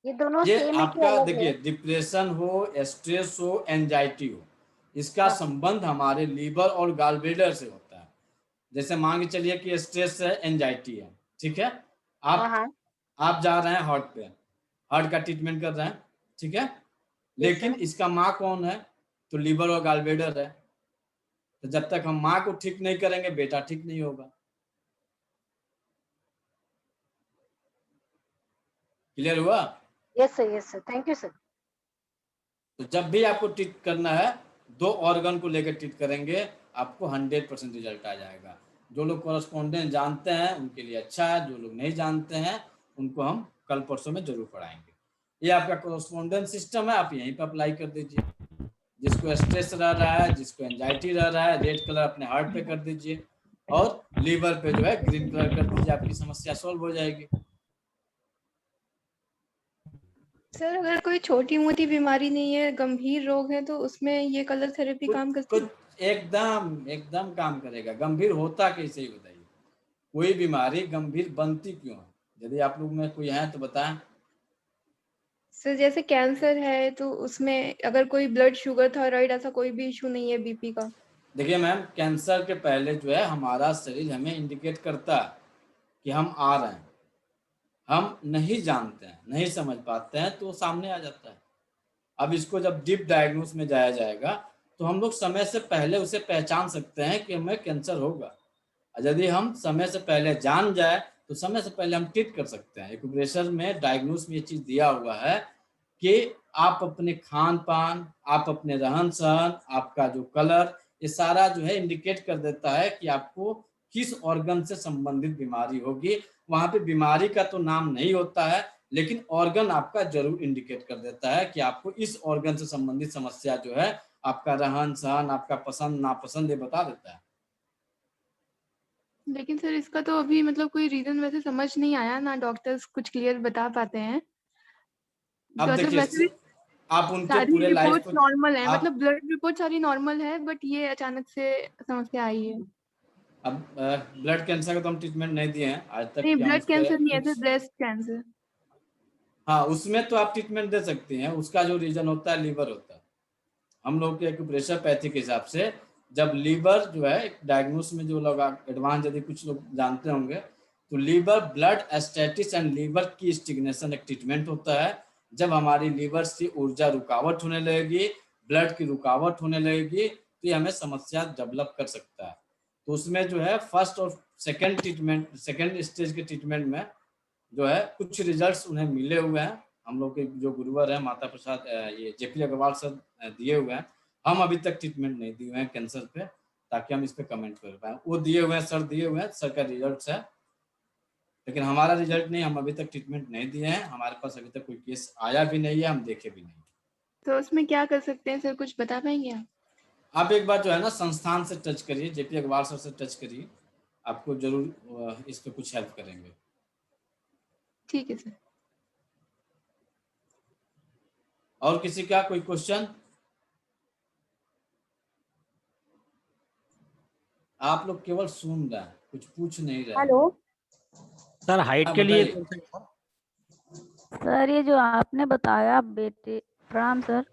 ये दोनों ये सेम है कि आपका अलग देखिए, है? डिप्रेशन हो, स्ट्रेस हो, एंजाइटी हो, इसका हाँ संबंध हमारे लीवर और गॉलब्लैडर से होता है। जैसे मान के चलिए कि स्ट्रेस है, एंजाइटी है, ठीक है, हाँ आप हाँ। आप जा रहे हैं हार्ट पे, हार्ट का ट्रीटमेंट कर रहे हैं, ठीक है, यस लेकिन सर। इसका माँ कौन है? तो लीवर और गॉलब्लैडर है। तो जब तक हम माँ को ठीक नहीं करेंगे, बेटा ठीक नहीं होगा। क्लियर हुआ? Yes sir, yes sir, thank you sir. तो जब भी आपको ट्रीट करना है, 2 ऑर्गन को लेकर ट्रीट करेंगे, आपको 100% रिजल्ट आ जाएगा। जो लोग कॉरेस्पॉन्डेंस जानते हैं उनके लिए अच्छा है, जो लोग नहीं जानते हैं उनको हम कल परसों में जरूर पढ़ाएंगे। ये आपका कॉरेस्पॉन्डेंस सिस्टम है, आप यहीं पर अप्लाई कर दीजिए। जिसको स्ट्रेस रह रहा है, जिसको एंजाइटी रह रहा है, रेड कलर अपने हार्ट पे कर दीजिए और लीवर पे जो है ग्रीन कलर कर दीजिए, आपकी समस्या सॉल्व हो जाएगी। सर अगर कोई छोटी मोटी बीमारी नहीं है, गंभीर रोग है, तो उसमें ये कलर थेरेपी काम करती है? कुछ एकदम एकदम काम करेगा। गंभीर होता कैसे ही बताइए, कोई बीमारी गंभीर बनती क्यों है? यदि आप लोग में कोई है तो बताएं। सर जैसे कैंसर है तो उसमें अगर कोई ब्लड शुगर थायराइड ऐसा कोई भी इशू नहीं है बीपी का? देखिए मैम, कैंसर के पहले जो है हमारा शरीर हमें इंडिकेट करता है कि हम आ रहे हैं। हम नहीं जानते हैं, नहीं समझ पाते हैं, तो सामने आ जाता है। अब इसको जब डीप डायग्नोस में जाया जाएगा तो हम लोग समय से पहले उसे पहचान सकते हैं कि हमें कैंसर होगा। यदि हम समय से पहले जान जाए तो समय से पहले हम ट्रीट कर सकते हैं। एक्यूप्रेशर में डायग्नोस में ये चीज दिया हुआ है कि आप अपने खान पान, आप अपने रहन सहन, आपका जो कलर, ये सारा जो है इंडिकेट कर देता है कि आपको किस ऑर्गन से संबंधित बीमारी होगी। वहां पे बीमारी का तो नाम नहीं होता है, लेकिन ऑर्गन आपका जरूर इंडिकेट कर देता है कि आपको इस ऑर्गन से संबंधित समस्या जो है, आपका रहन सहन, आपका पसंद नापसंद, ये बता देता है। लेकिन सर इसका तो अभी मतलब कोई रीजन वैसे समझ नहीं आया ना, डॉक्टर्स कुछ क्लियर बता पाते हैं। अब मतलब वैसे भी देखिए, आप उनके सारी पूरे लाइफ रिपोर्ट्स को, नॉर्मल है, आप मतलब ब्लड रिपोर्ट सारी नॉर्मल है, बट ये अचानक से समस्या आई है। अब ब्लड कैंसर का तो हम ट्रीटमेंट नहीं दिए हैं आज तक नहीं, कि हम ब्लड उस पर कैंसर नहीं है कुछ। Sir, breast cancer. हाँ, उसमें तो आप ट्रीटमेंट दे सकती हैं, उसका जो रीजन होता है लीवर होता है। हम लोग के एक्यूप्रेशर पैथी के हिसाब से जब लीवर जो है डायग्नोस में, जो लोग एडवांस यदि कुछ लोग जानते होंगे, तो लीवर ब्लड स्टैटिस एंड लीवर की स्टिग्नेशन एक ट्रीटमेंट होता है। जब हमारी लीवर से ऊर्जा रुकावट होने लगेगी, ब्लड की रुकावट होने लगेगी, तो ये हमें समस्या डेवलप कर सकता है। तो उसमें जो है फर्स्ट और सेकेंड ट्रीटमेंट, सेकेंड स्टेज के ट्रीटमेंट में जो है कुछ रिजल्ट्स उन्हें मिले हुए हैं। हम लोग के जो गुरुवर हैं माता प्रसाद, ये जेपी अग्रवाल सर दिए हुए हैं। हम अभी तक ट्रीटमेंट नहीं दिए हुए हैं कैंसर पे, ताकि हम इस पे कमेंट कर पाए। वो दिए हुए हैं, सर दिए हुए हैं, सर का रिजल्ट है, लेकिन हमारा रिजल्ट नहीं। हम अभी तक ट्रीटमेंट नहीं दिए हैं, हमारे पास अभी तक कोई केस आया भी नहीं है, हम देखे भी नहीं। तो उसमें क्या कर सकते हैं सर, कुछ बता पाएंगे आप? आप एक बार जो है ना संस्थान से टच करिए, जेपी अग्रवाल सर से टच करिए, आपको जरूर इस पे कुछ हेल्प करेंगे। ठीक है सर। और किसी का कोई क्वेश्चन? आप लोग केवल सुन रहे हैं, कुछ पूछ नहीं रहे हैं। हेलो सर हाइट हाँ के लिए बताइए। सर ये जो आपने बताया बेटे, प्रणाम सर,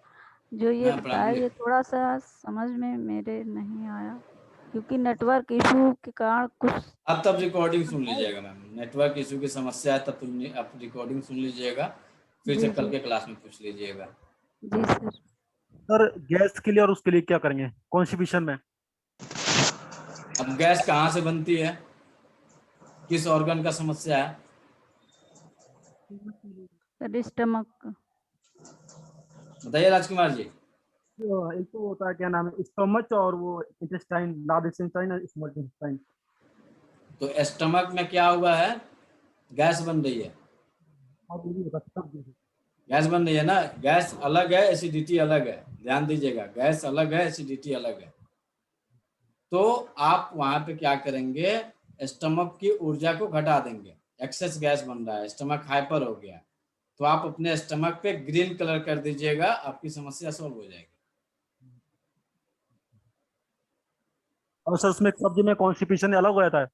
जो ये हाँ बताया प्रणाम जी। ये थोड़ा सा समझ में मेरे नहीं आया, क्योंकि नेटवर्क इशू के कारण कुछ। अब तब रिकॉर्डिंग सुन लीजिएगा मैम, नेटवर्क इशू की समस्या है, तब आप रिकॉर्डिंग सुन लीजिएगा, फिर से जी कल जी के क्लास में पूछ लीजिएगा। जी सर। सर गैस के लिए और उसके लिए क्या करेंगे कॉन्स्टिपेशन में? अब गैस कहाँ से बनती है, किस ऑर्गन का समस्या है? Sir stomach. बताइए राजकुमार जी। एक तो होता है क्या नाम है, स्टमच, और वो इंटेस्टाइन, लार्ज इंटेस्टाइन और स्मॉल इंटेस्टाइन। तो स्टमक में क्या हुआ है? गैस बन रही है। और वो भी होता है सब चीज़। गैस बन रही है ना, गैस अलग है, एसिडिटी अलग है, ध्यान दीजिएगा, गैस अलग है, एसिडिटी अलग है। तो आप वहां पे क्या करेंगे, स्टमक की ऊर्जा को घटा देंगे। एक्सेस गैस बन रहा है, स्टमक हाइपर हो गया, तो आप अपने स्टमक पे ग्रीन कलर कर दीजिएगा, आपकी समस्या सॉल्व हो जाएगी। और सर उसमें कब्ज में कॉन्स्टिपेशन अलग हो जाता है?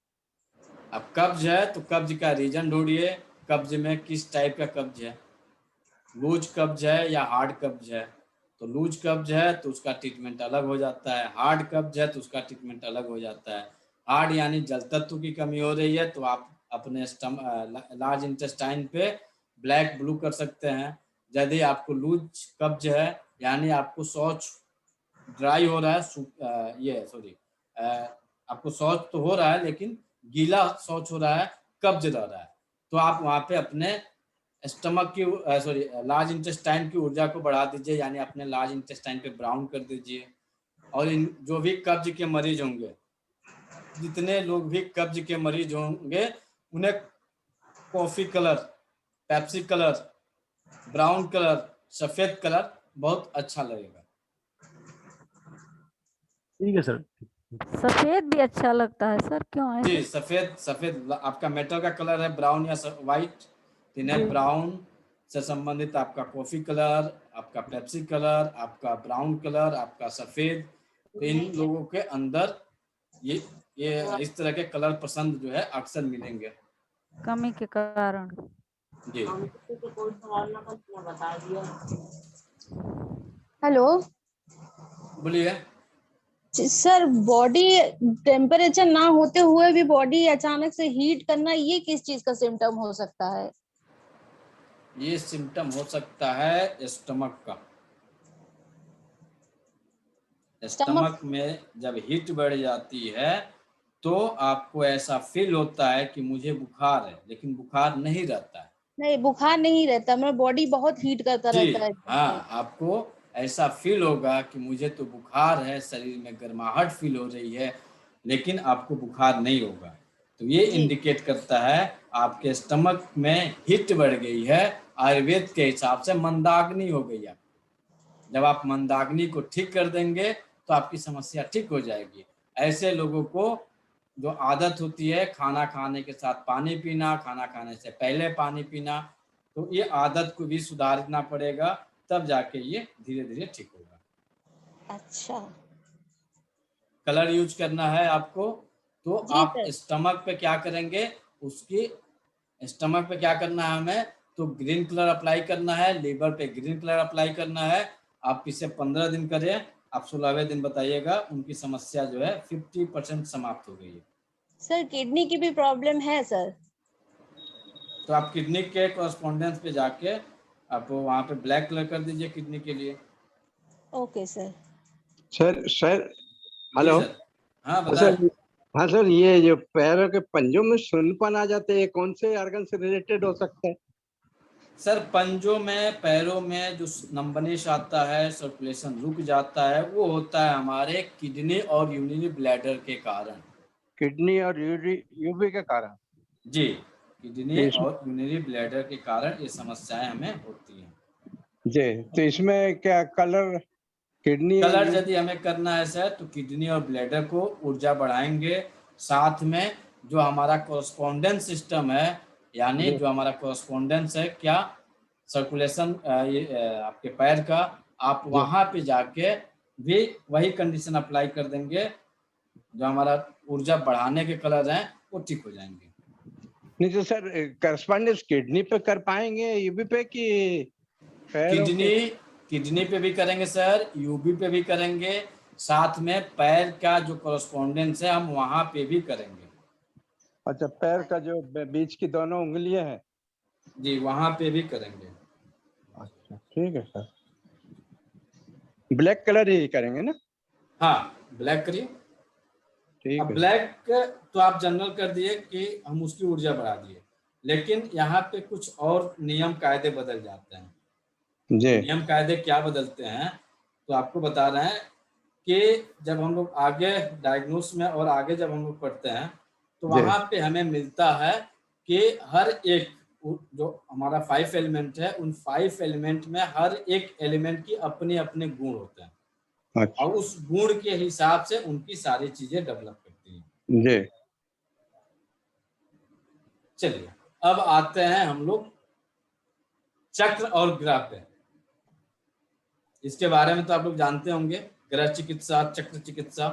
अब कब्ज है तो कब्ज का रीजन ढूंढिए, कब्ज में किस टाइप का कब्ज है, लूज कब्ज है या हार्ड कब्ज है। तो लूज कब्ज है तो उसका ट्रीटमेंट अलग हो जाता है, हार्ड कब्ज है तो उसका ट्रीटमेंट अलग हो जाता है। हार्ड यानी जल तत्व की कमी हो रही है तो आप अपने लार्ज इंटेस्टाइन पे ब्लैक ब्लू कर सकते हैं। यदि आपको लूज कब्ज है यानी आपको शौच ड्राई हो रहा है, आपको शौच तो हो रहा है लेकिन गीला शौच हो रहा है, कब्ज रह रहा है, तो आप वहाँ पे अपने स्टमक की लार्ज इंटेस्टाइन की ऊर्जा को बढ़ा दीजिए, यानी अपने लार्ज इंटेस्टाइन पे ब्राउन कर दीजिए। और इन जो भी कब्ज के मरीज होंगे, जितने लोग भी कब्ज के मरीज होंगे, उन्हें coffee colour, Pepsi colour, brown colour, सफेद कलर बहुत अच्छा लगेगा। ठीक है सर। सफेद भी अच्छा लगता है सर, क्यों जी, ऐसे? सफेद सफेद आपका मेटल का कलर है ब्राउन या व्हाइट, इन्हें जी। ब्राउन से संबंधित आपका कॉफी कलर, आपका पेप्सी कलर, आपका ब्राउन कलर, आपका सफेद, तो इन लोगों के अंदर ये इस तरह के कलर पसंद जो है अक्सर मिलेंगे। कमी के कारण। जी हेलो बोलिए। सर, बॉडी टेम्परेचर ना होते हुए भी बॉडी अचानक से हीट करना, ये किस चीज का सिम्टम हो सकता है? ये सिम्टम हो सकता है स्टमक का। स्टमक? स्टमक में जब हीट बढ़ जाती है तो आपको ऐसा फील होता है कि मुझे बुखार है, लेकिन बुखार नहीं रहता है। नहीं, बुखार नहीं रहता, मेरा बॉडी बहुत हीट करता जी रहता है। हाँ, आपको ऐसा फील होगा कि मुझे तो बुखार है, शरीर में गर्माहट फील हो रही है, लेकिन आपको बुखार नहीं होगा। तो ये जी। इंडिकेट करता है आपके स्टमक में हीट बढ़ गई है, आयुर्वेद के हिसाब से मंदाग्नि हो गई है। जब आप मंदाग्नि को ठीक कर देंगे तो आपकी समस्या ठीक हो जाएगी। ऐसे लोगों को जो आदत होती है खाना खाने के साथ पानी पीना, खाना खाने से पहले पानी पीना, तो ये आदत को भी सुधारना पड़ेगा, तब जाके ये धीरे धीरे ठीक होगा। अच्छा। कलर यूज करना है आपको, तो जी आप सर। स्टमक पे क्या करेंगे, उसकी स्टमक पे क्या करना है हमें, तो ग्रीन कलर अप्लाई करना है, लीवर पे ग्रीन कलर अप्लाई करना है। आप इसे 15 दिन करें, आप 16वें दिन बताइएगा उनकी समस्या जो है 50% समाप्त हो गई है। सर, किडनी की भी प्रॉब्लम है सर। तो आप किडनी के कॉरेस्पॉन्डेंस पे जाके आप वहाँ पे ब्लैक कलर कर दीजिए किडनी के लिए। Okay sir. सर सर जी हेलो सर, हाँ सर। बताएं। हाँ सर, ये जो पैरों के पंजों में सुन्नपन आ जाते हैं, ये कौन से ऑर्गन से रिलेटेड हो सकता है? सर पंजों में, पैरों में जो नंबनिश आता है, सर्कुलेशन रुक जाता है, वो होता है हमारे किडनी और यूरिनरी ब्लैडर के कारण। किडनी और यूबी के कारण? जी, किडनी तो इस और यूरिनरी ब्लैडर के कारण ये समस्याएं हमें होती हैं। जी, तो इसमें क्या कलर, किडनी और कलर यदि हमें करना है सर, तो किडनी और ब्लैडर को ऊर्जा बढ़ाएंगे, साथ में जो हमारा कोरेस्पोंडेंस सिस्टम है, यानी जो हमारा कोरेस्पोंडेंस है क्या, सर्कुलेशन आपके पैर का, आप जी वहाँ पे जाके भी वही कंडीशन अप्लाई कर देंगे, जो हमारा ऊर्जा बढ़ाने के कलर हैं वो ठीक हो जाएंगे। नहीं तो सर, करस्पॉन्डेंस किडनी पे कर पाएंगे, यूबी पे, कि पैरों के? किडनी पे भी करेंगे सर, यूबी पे भी करेंगे, साथ में पैर का जो कोरेस्पोंडेंस है हम वहाँ पे भी करेंगे। अच्छा, पैर का जो बीच की दोनों उंगलियां हैं? जी, वहाँ पे भी करेंगे। अच्छा ठीक है सर। ब्लैक कलर ही करेंगे ना? हाँ, ब्लैक करिए। ठीक अब है। ब्लैक तो आप जनरल कर दिए कि हम उसकी ऊर्जा बढ़ा दिए, लेकिन यहाँ पे कुछ और नियम कायदे बदल जाते हैं। जी नियम कायदे क्या बदलते हैं, तो आपको बता रहे हैं कि जब हम लोग आगे डायग्नोस में और आगे जब हम लोग पढ़ते हैं, तो जी वहाँ पे हमें मिलता है कि हर एक जो हमारा 5 एलिमेंट है, उन 5 एलिमेंट में हर एक एलिमेंट की अपने अपने गुण होते हैं, अच्छा और उस गुण के हिसाब से उनकी सारी चीजें डेवलप करती हैं। जी। चलिए, अब आते हैं हम लोग चक्र और ग्रह पे। इसके बारे में तो आप लोग जानते होंगे, ग्रह चिकित्सा, चक्र चिकित्सा।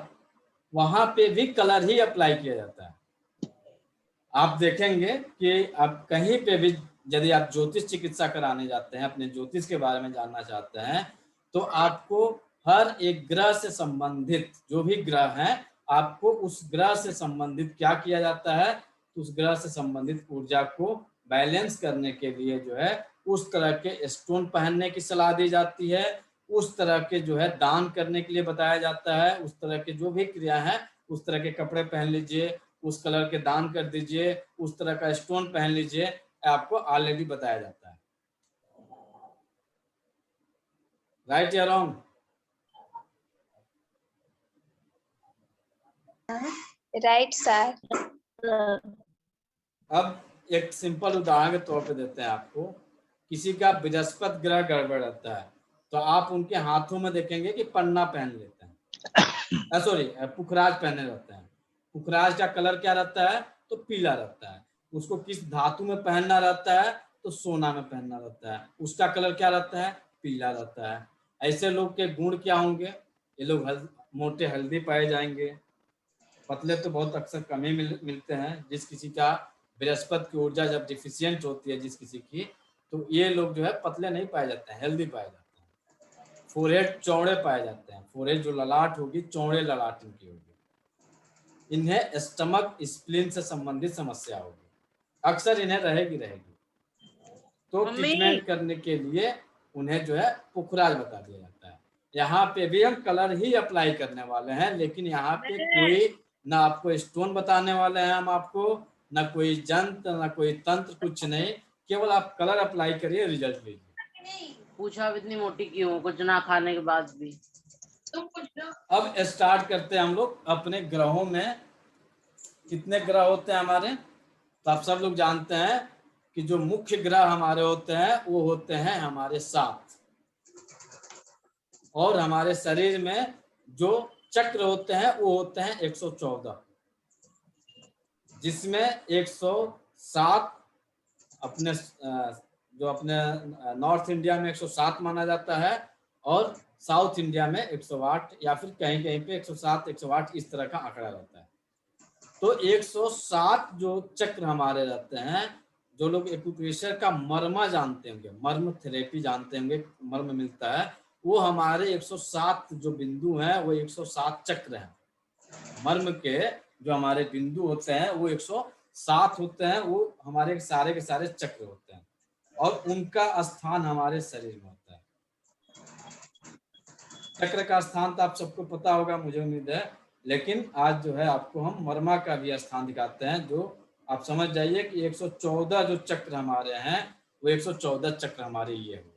वहां पे भी कलर ही अप्लाई किया जाता है। आप देखेंगे कि आप कहीं पे भी यदि आप ज्योतिष चिकित्सा कराने जाते हैं, अपने ज्योतिष के बारे में जानना चाहते हैं, तो आपको हर एक ग्रह से संबंधित जो भी ग्रह हैं, आपको उस ग्रह से संबंधित क्या किया जाता है, उस ग्रह से संबंधित ऊर्जा को बैलेंस करने के लिए जो है उस तरह के स्टोन पहनने की सलाह दी जाती है, उस तरह के जो है दान करने के लिए बताया जाता है, उस तरह के जो भी क्रिया है उस तरह के कपड़े पहन लीजिए, उस कलर के दान कर दीजिए, उस तरह का स्टोन पहन लीजिए, आपको ऑलरेडी बताया जाता है। राइट या रॉन्ग? Right sir. अब एक सिंपल उदाहरण के तौर पे देते हैं आपको। किसी का बृहस्पति ग्रह गड़बड़ रहता है तो आप उनके हाथों में देखेंगे कि पन्ना पहन लेते हैं, सॉरी पुखराज पहने रहते हैं। पुखराज का कलर क्या रहता है? तो पीला रहता है। उसको किस धातु में पहनना रहता है? तो सोना में पहनना रहता है। उसका कलर क्या रहता है? पीला रहता है। ऐसे लोग के गुण क्या होंगे? ये लोग मोटे हेल्दी पाए जाएंगे, पतले तो बहुत अक्सर कम ही मिलते हैं। जिस किसी का बृहस्पति की ऊर्जा जब डिफिशियंट होती है जिस किसी की, तो ये लोग जो है पतले नहीं पाए जाते हैं, हेल्दी पाए जाते हैं। फोरहेड चौड़े पाए जाते हैं, फोरहेड जो ललाट होगी चौड़े ललाट की होगी। इन्हें स्टमक स्प्लीन से संबंधित समस्या होगी, अक्सर इन्हें रहेगी। तो ट्रीटमेंट करने के लिए उन्हें जो है पुखराज बता दिया जाता है। यहाँ पे भी हम कलर ही अप्लाई करने वाले हैं, लेकिन यहाँ पे कोई ना आपको स्टोन बताने वाले हैं हम आपको, ना कोई जंत्र, ना कोई तंत्र, कुछ नहीं। केवल आप कलर अप्लाई करिए, रिजल्ट लीजिए। पूछा इतनी मोटी क्यों, कुछ ना खाने के बाद भी। अब स्टार्ट करते हैं हम लोग अपने ग्रहों में। कितने ग्रह होते हैं हमारे? तो आप सब लोग जानते हैं कि जो मुख्य ग्रह हमारे होते हैं वो होते हैं हमारे 7, और हमारे शरीर में जो चक्र होते हैं वो होते हैं 114, जिसमें 107 अपने जो अपने नॉर्थ इंडिया में 107 माना जाता है, और साउथ इंडिया में 108, या फिर कहीं कहीं पे 107, 108 इस तरह का आंकड़ा रहता है। तो 107 जो चक्र हमारे रहते हैं, जो लोग एक्यूप्रेशर का मर्मा जानते होंगे, मर्म थेरेपी जानते होंगे, मर्म मिलता है, वो हमारे 107 जो बिंदु हैं वो 107 चक्र हैं। मर्म के जो हमारे बिंदु होते हैं वो 107 होते हैं, वो हमारे सारे के सारे चक्र होते हैं, और उनका स्थान हमारे शरीर में होता है। चक्र का स्थान तो आप सबको पता होगा, मुझे उम्मीद है, लेकिन आज जो है आपको हम मर्मा का भी स्थान दिखाते हैं, जो आप समझ जाइए कि 114 जो चक्र हमारे हैं वो 114 चक्र हमारे ये हुए।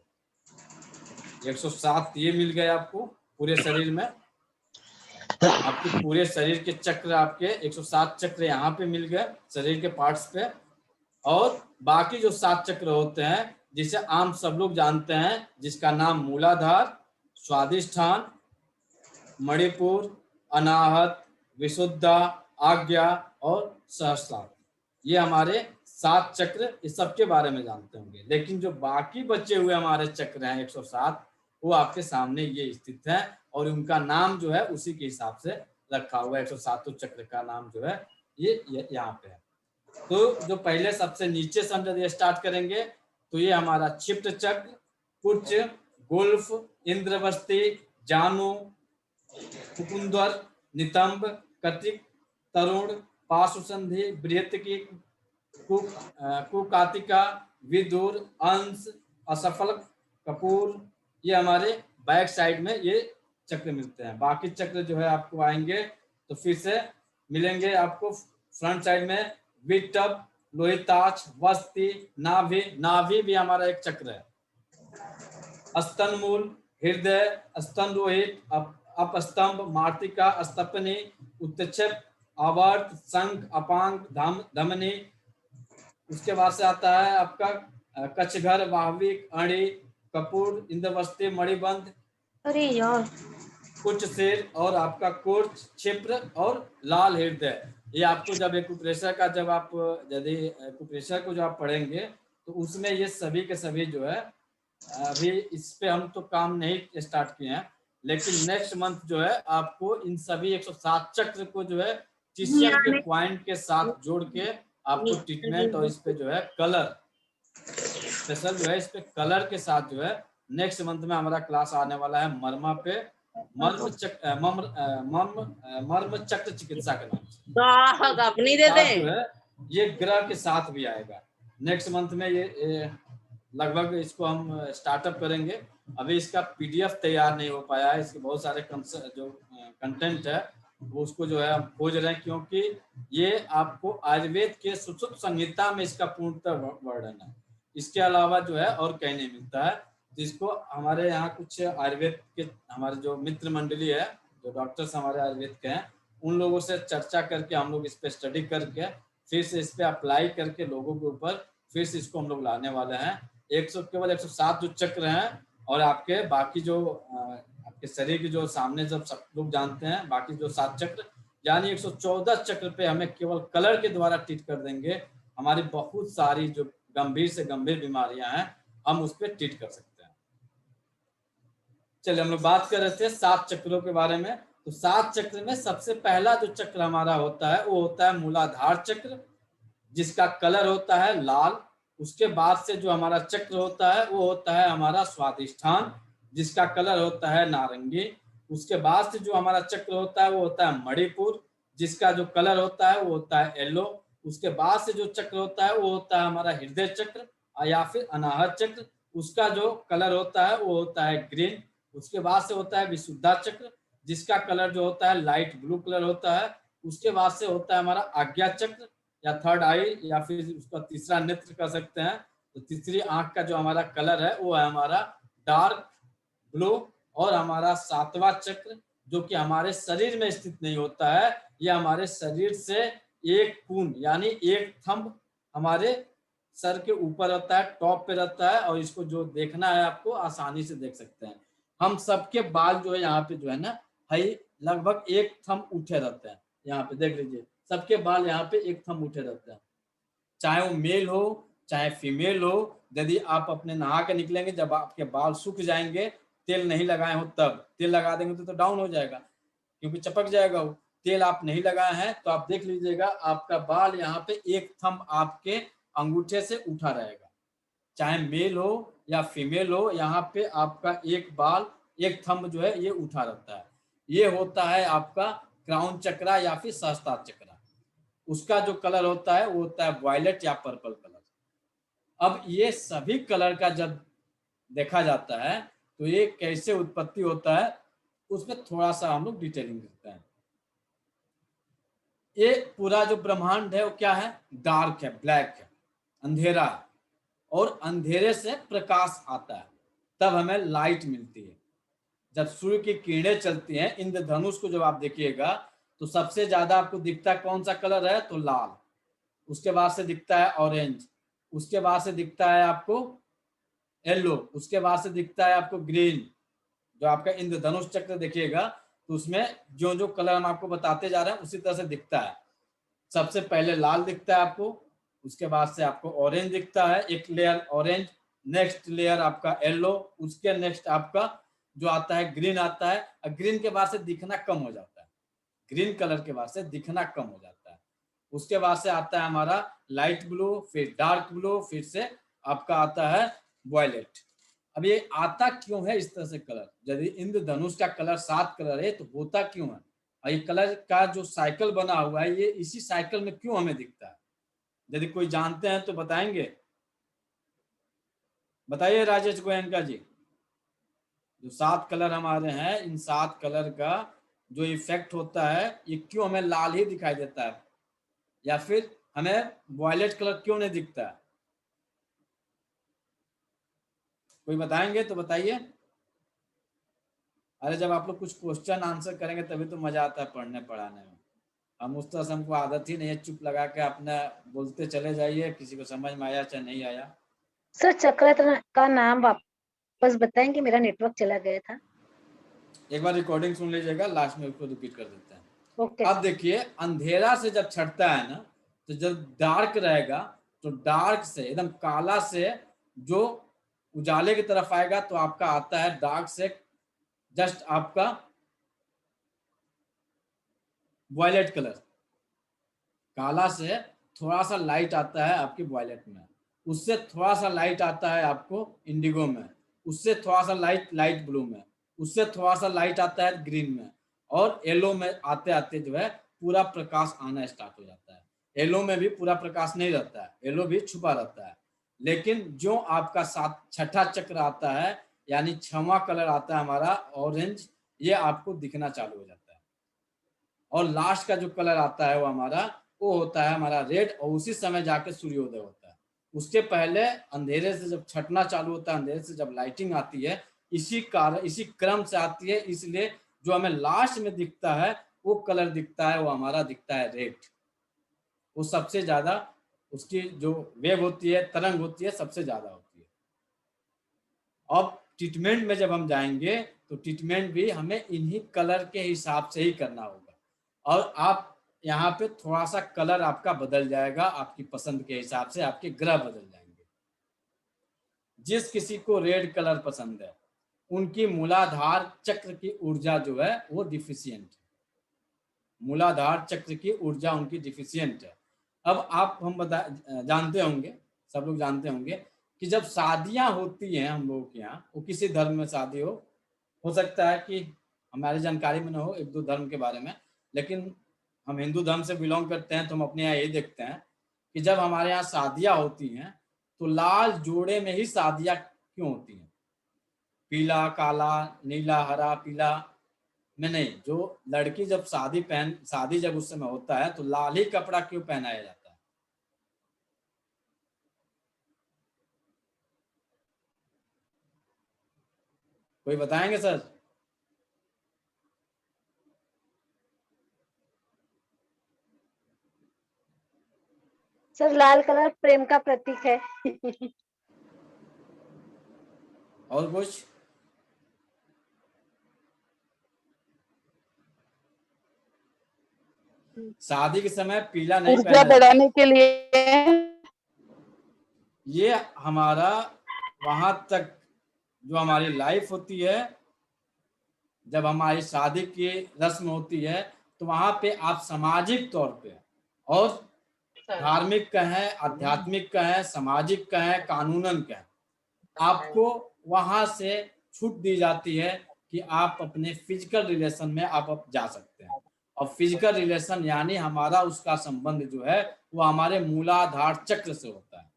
107 ये मिल गए आपको पूरे शरीर में, आपके पूरे शरीर के चक्र, आपके 107 चक्र यहाँ पे मिल गए शरीर के पार्ट्स पे। और बाकी जो 7 चक्र होते हैं जिसे आम सब लोग जानते हैं, जिसका नाम मूलाधार, स्वादिष्ठान, मणिपुर, अनाहत, विशुद्धा, आज्ञा और सहस्त्रार, ये हमारे 7 चक्र, इस सब के बारे में जानते होंगे। लेकिन जो बाकी बचे हुए हमारे चक्र हैं 107, वो आपके सामने ये स्थित है, और उनका नाम जो है उसी के हिसाब से रखा हुआ है। 107 चक्र का नाम जो है ये यहाँ पे है। तो जो पहले सबसे नीचे से हम जब ये स्टार्ट करेंगे तो ये हमारा क्षिप्त चक्र, कुच, गुल्फ, इंद्रवस्ती, जानु, कुकुंदर, नितंब, कटिक, तरुण, पाशुसंधि, बृहत्की, कुकातिका, विदुर, अंश, असफल, कपूर, ये हमारे बैक साइड में ये चक्र मिलते हैं। बाकी चक्र जो है आपको आएंगे तो फिर से मिलेंगे आपको फ्रंट साइड में। विटप, लोहिताक्ष, वस्ती, नाभि, नाभि भी हमारा एक चक्र है। स्तनमूल, हृदय, स्तन रोहित, अपस्तंभ, मार्तिका, स्तपनी, उत्क्षेप, आवर्त, शंख, अपांग, धमनी। उसके बाद से आता है आपका कच्छघर, वाहविक, अणि, कपूर, इंद्रवस्ती, मणिबंध, अरे यार, कुछ सिर, और आपका कुर्च, क्षिप्र और लाल हृदय। ये आपको जब एक्यूप्रेशर का, जब आप यदि एक्यूप्रेशर को जो आप पढ़ेंगे तो उसमें ये सभी के सभी जो है, अभी इस पे हम तो काम नहीं स्टार्ट किए हैं, लेकिन नेक्स्ट मंथ जो है आपको इन सभी 107 चक्र को जो है टीसीएम के पॉइंट के साथ जोड़ के आपको ट्रीटमेंट और इस पे जो है कलर स्पेशल जो है इस पे कलर के साथ जो है नेक्स्ट मंथ में हमारा क्लास आने वाला है मर्मा पे, मर्म चक्र चिकित्सा के नाम से। अपनी देते जो है ये ग्रह के साथ भी आएगा नेक्स्ट मंथ में। ये लगभग इसको हम स्टार्टअप करेंगे। अभी इसका पीडीएफ तैयार नहीं हो पाया है, इसके बहुत सारे जो कंटेंट है वो उसको जो है हम खोज रहे हैं, क्योंकि ये आपको आयुर्वेद के सुश्रुत संहिता में इसका पूर्णतः वर्णन है। इसके अलावा जो है और कहीं नहीं मिलता है। जिसको हमारे यहाँ कुछ आयुर्वेद के हमारे जो मित्र मंडली है, जो डॉक्टर्स हमारे आयुर्वेद के हैं, उन लोगों से चर्चा करके हम लोग इस पे स्टडी करके फिर से इस पे अप्लाई करके लोगों के ऊपर फिर से इसको हम लोग लाने वाले हैं। केवल 107 जो चक्र हैं और आपके बाकी जो आपके शरीर के जो सामने जब सब लोग जानते हैं, बाकी जो 7 चक्र यानी 114 चक्र पे हमें केवल कलर के द्वारा ट्रीट कर देंगे। हमारी बहुत सारी जो गंभीर से गंभीर बीमारियां हैं हम उस पर ट्रीट कर सकते हैं। चलिए हम लोग बात कर रहे थे 7 चक्रों के बारे में। तो 7 चक्र में सबसे पहला जो चक्र हमारा होता है वो होता है मूलाधार चक्र, जिसका कलर होता है लाल। उसके बाद से जो हमारा चक्र होता है वो होता है हमारा स्वादिष्ठान, जिसका कलर होता है नारंगी। उसके बाद से जो हमारा चक्र होता है वो होता है मणिपुर, जिसका जो कलर होता है वो होता है येलो। उसके बाद से जो चक्र होता है वो होता है हमारा हृदय चक्र या फिर अनाहत चक्र, उसका जो कलर होता है वो होता है ग्रीन। उसके बाद से होता है विशुद्धा चक्र, जिसका कलर जो होता है लाइट ब्लू कलर होता है। उसके बाद से होता है हमारा आज्ञा चक्र या थर्ड आई या फिर उसका तीसरा नेत्र कर सकते हैं। तो तीसरी आंख का जो हमारा कलर है वो है हमारा डार्क ब्लू। और हमारा 7वां चक्र जो कि हमारे शरीर में स्थित नहीं होता है, यह हमारे शरीर से एक पूर्ण यानी एक थंब हमारे सर के ऊपर रहता है, टॉप पे रहता है। और इसको जो देखना है आपको आसानी से देख सकते हैं। हम सबके बाल जो है यहाँ पे जो है ना लगभग एक थंब उठे रहते हैं। यहाँ पे देख लीजिए सबके बाल यहाँ पे एक थंब उठे रहते हैं, चाहे वो मेल हो चाहे फीमेल हो। यदि आप अपने नहा के निकलेंगे, जब आपके बाल सूख जाएंगे, तेल नहीं लगाए हो तब, तेल लगा देंगे तो डाउन हो जाएगा क्योंकि चपक जाएगा वो। तेल आप नहीं लगाए हैं तो आप देख लीजिएगा आपका बाल यहाँ पे एक थंब आपके अंगूठे से उठा रहेगा, चाहे मेल हो या फीमेल हो। यहाँ पे आपका एक बाल एक थंब जो है ये उठा रहता है। ये होता है आपका क्राउन चक्रा या फिर सहस्त्रार चक्रा। उसका जो कलर होता है वो होता है वायलेट या पर्पल कलर। अब ये सभी कलर का जब देखा जाता है तो ये कैसे उत्पत्ति होता है उसमें थोड़ा सा हम लोग डिटेलिंग करते हैं। ये पूरा जो ब्रह्मांड है वो क्या है, डार्क है, ब्लैक है, अंधेरा है। और अंधेरे से प्रकाश आता है तब हमें लाइट मिलती है। जब सूर्य की किरणें चलती हैं, इंद्रधनुष को जब आप देखिएगा तो सबसे ज्यादा आपको दिखता है कौन सा कलर है, तो लाल। उसके बाद से दिखता है ऑरेंज, उसके बाद से दिखता है आपको येलो, उसके बाद से दिखता है आपको ग्रीन। जो आपका इंद्रधनुष चक्र देखिएगा तो उसमें जो जो कलर हम आपको बताते जा रहे हैं उसी तरह से दिखता है। सबसे पहले लाल दिखता है आपको, उसके बाद से आपको ऑरेंज दिखता है, एक लेयर ऑरेंज, नेक्स्ट लेयर आपका येलो, उसके नेक्स्ट आपका जो आता है ग्रीन आता है। और ग्रीन के बाद से दिखना कम हो जाता है, ग्रीन कलर के बाद से दिखना कम हो जाता है। उसके बाद से आता है हमारा लाइट ब्लू, फिर डार्क ब्लू, फिर से आपका आता है वायलेट। अब ये आता क्यों है इस तरह से कलर? यदि इंद्रधनुष का कलर 7 कलर है तो होता क्यों है? और ये कलर का जो साइकिल बना हुआ है ये इसी साइकिल में क्यों हमें दिखता है? यदि कोई जानते हैं तो बताएंगे, बताइए राजेश गोयनका जी। जो 7 कलर हमारे हैं, इन 7 कलर का जो इफेक्ट होता है ये क्यों हमें लाल ही दिखाई देता है या फिर हमें वायलेट कलर क्यों नहीं दिखता है? कोई बताएंगे तो बताइए। अरे जब आप लोग कुछ क्वेश्चन आंसर करेंगे तभी तो मजा आता है पढ़ने पढ़ाने में। हम उस तरह से हमको आदत ही नहीं है, चुप लगा के अपने बोलते चले जाइए, किसी को समझ में आया चाहे नहीं आया। सर चक्र का नाम वापस बताएंगे, मेरा नेटवर्क चला गया था। एक बार रिकॉर्डिंग सुन लीजिएगा, लास्ट में उसको रिपीट कर देते हैं। ओके। अब देखिए अंधेरा से जब छटता है ना तो जब डार्क रहेगा तो डार्क से एकदम काला से जो उजाले की तरफ आएगा तो आपका आता है डार्क से जस्ट आपका वॉयलेट कलर, काला से थोड़ा सा लाइट आता है आपके वॉयलेट में, उससे थोड़ा सा लाइट आता है आपको इंडिगो में, उससे थोड़ा सा लाइट ब्लू में, उससे थोड़ा सा लाइट आता है ग्रीन में, और येलो में आते आते जो है पूरा प्रकाश आना स्टार्ट हो जाता है। येलो में भी पूरा प्रकाश नहीं रहता है, येलो भी छुपा रहता है, लेकिन जो आपका छठा चक्र आता है यानी 6वां कलर आता है हमारा ऑरेंज, ये आपको दिखना चालू हो जाता है। और लास्ट का जो कलर आता है वो हमारा वो होता है हमारा रेड, और उसी समय जाके सूर्योदय होता है। उसके पहले अंधेरे से जब छटना चालू होता है, अंधेरे से जब लाइटिंग आती है, इसी क्रम से आती है, इसलिए जो हमें लास्ट में दिखता है वो कलर दिखता है, वो हमारा दिखता है रेड। वो सबसे ज्यादा उसकी जो वेव होती है, तरंग होती है, सबसे ज्यादा होती है। अब ट्रीटमेंट में जब हम जाएंगे तो ट्रीटमेंट भी हमें इन्हीं कलर के हिसाब से ही करना होगा, और आप यहाँ पे थोड़ा सा कलर आपका बदल जाएगा, आपकी पसंद के हिसाब से आपके ग्रह बदल जाएंगे। जिस किसी को रेड कलर पसंद है उनकी मूलाधार चक्र की ऊर्जा जो है वो डिफिशियंट है, मूलाधार चक्र की ऊर्जा उनकी डिफिशियंट है। अब आप जानते होंगे, सब लोग जानते होंगे कि जब शादियां होती हैं हम लोगों के यहाँ, वो किसी धर्म में शादी हो सकता है कि हमारी जानकारी में ना हो एक दो धर्म के बारे में, लेकिन हम हिंदू धर्म से बिलोंग करते हैं तो हम अपने यहाँ ये देखते हैं कि जब हमारे यहाँ शादियां होती हैं तो लाल जोड़े में ही शादियां क्यों होती हैं, पीला काला नीला हरा पीला में नहीं। जो लड़की जब शादी जब उस समय होता है तो लाल ही कपड़ा क्यों पहनाया जाता है? कोई बताएंगे सर? सर लाल कलर प्रेम का प्रतीक है। और कुछ? शादी के समय पीला नहीं ऊर्जा बढ़ाने के लिए ये हमारा वहां तक जो हमारी लाइफ होती है, जब हमारी शादी की रस्म होती है तो वहां पे आप सामाजिक तौर पे और धार्मिक कहें, आध्यात्मिक कहें, सामाजिक कहें, कानूनन कहें, आपको वहां से छूट दी जाती है कि आप अपने फिजिकल रिलेशन में आप जा सकते हैं। और फिजिकल रिलेशन यानी हमारा उसका संबंध जो है वो हमारे मूलाधार चक्र से होता है।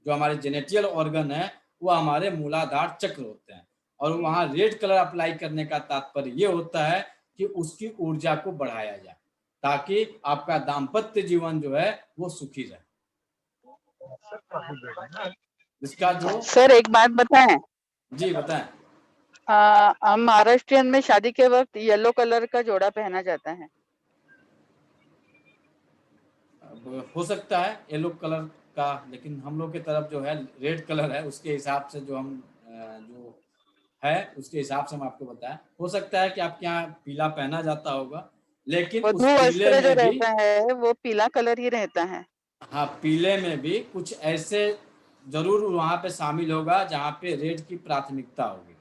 जो हमारे जेनेटियल ऑर्गन है वो हमारे मूलाधार चक्र होते हैं, और वहाँ रेड कलर अप्लाई करने का तात्पर्य ये होता है कि उसकी ऊर्जा को बढ़ाया जाए ताकि आपका दाम्पत्य जीवन जो है वो सुखी रहे। इसका जो सर एक बात बताएं। जी बताएं। हम महाराष्ट्रियन में शादी के वक्त येलो कलर का जोड़ा पहना जाता है। हो सकता है येलो कलर का, लेकिन हम लोग की तरफ जो है रेड कलर है, उसके हिसाब से जो हम जो है उसके हिसाब से हम आपको बताएं। हो सकता है कि आपके यहाँ पीला पहना जाता होगा, लेकिन उस पीले में जो भी रहता है वो पीला कलर ही रहता है। हाँ, पीले में भी कुछ ऐसे जरूर वहां पे शामिल होगा जहाँ पे रेड की प्राथमिकता होगी,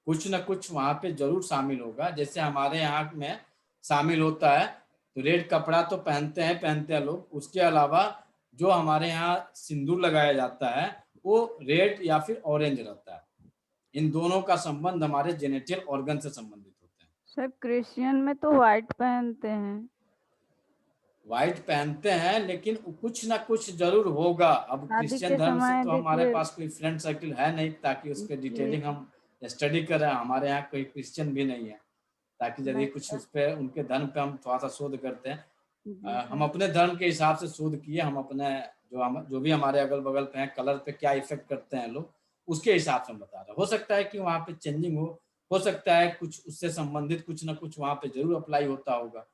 कुछ न कुछ वहां पे जरूर शामिल होगा। जैसे हमारे यहाँ में शामिल होता है तो रेड कपड़ा तो पहनते हैं लोग, उसके अलावा जो हमारे यहाँ सिंदूर लगाया जाता है वो रेड या फिर ऑरेंज रहता है। इन दोनों का संबंध हमारे जेनेटियल ऑर्गन से संबंधित होते हैं। सर क्रिश्चियन में तो व्हाइट पहनते हैं। व्हाइट पहनते हैं लेकिन कुछ ना कुछ जरूर होगा। अब क्रिश्चियन धर्म से तो हमारे पास कोई फ्रेंड सर्किल है नहीं ताकि उस पर डिटेलिंग हम स्टडी कर रहे हैं। हमारे यहाँ कोई क्रिश्चियन भी नहीं है ताकि यदि कुछ उस पर उनके धर्म पे हम थोड़ा सा शोध करते हैं। हम अपने धर्म के हिसाब से शोध किए, हम अपने जो भी हमारे अगल बगल पे हैं कलर पे क्या इफेक्ट करते हैं लोग, उसके हिसाब से हम बता रहे हैं। हो सकता है कि वहाँ पे चेंजिंग हो सकता है कुछ उससे संबंधित कुछ ना कुछ वहाँ पे जरूर अप्लाई होता होगा,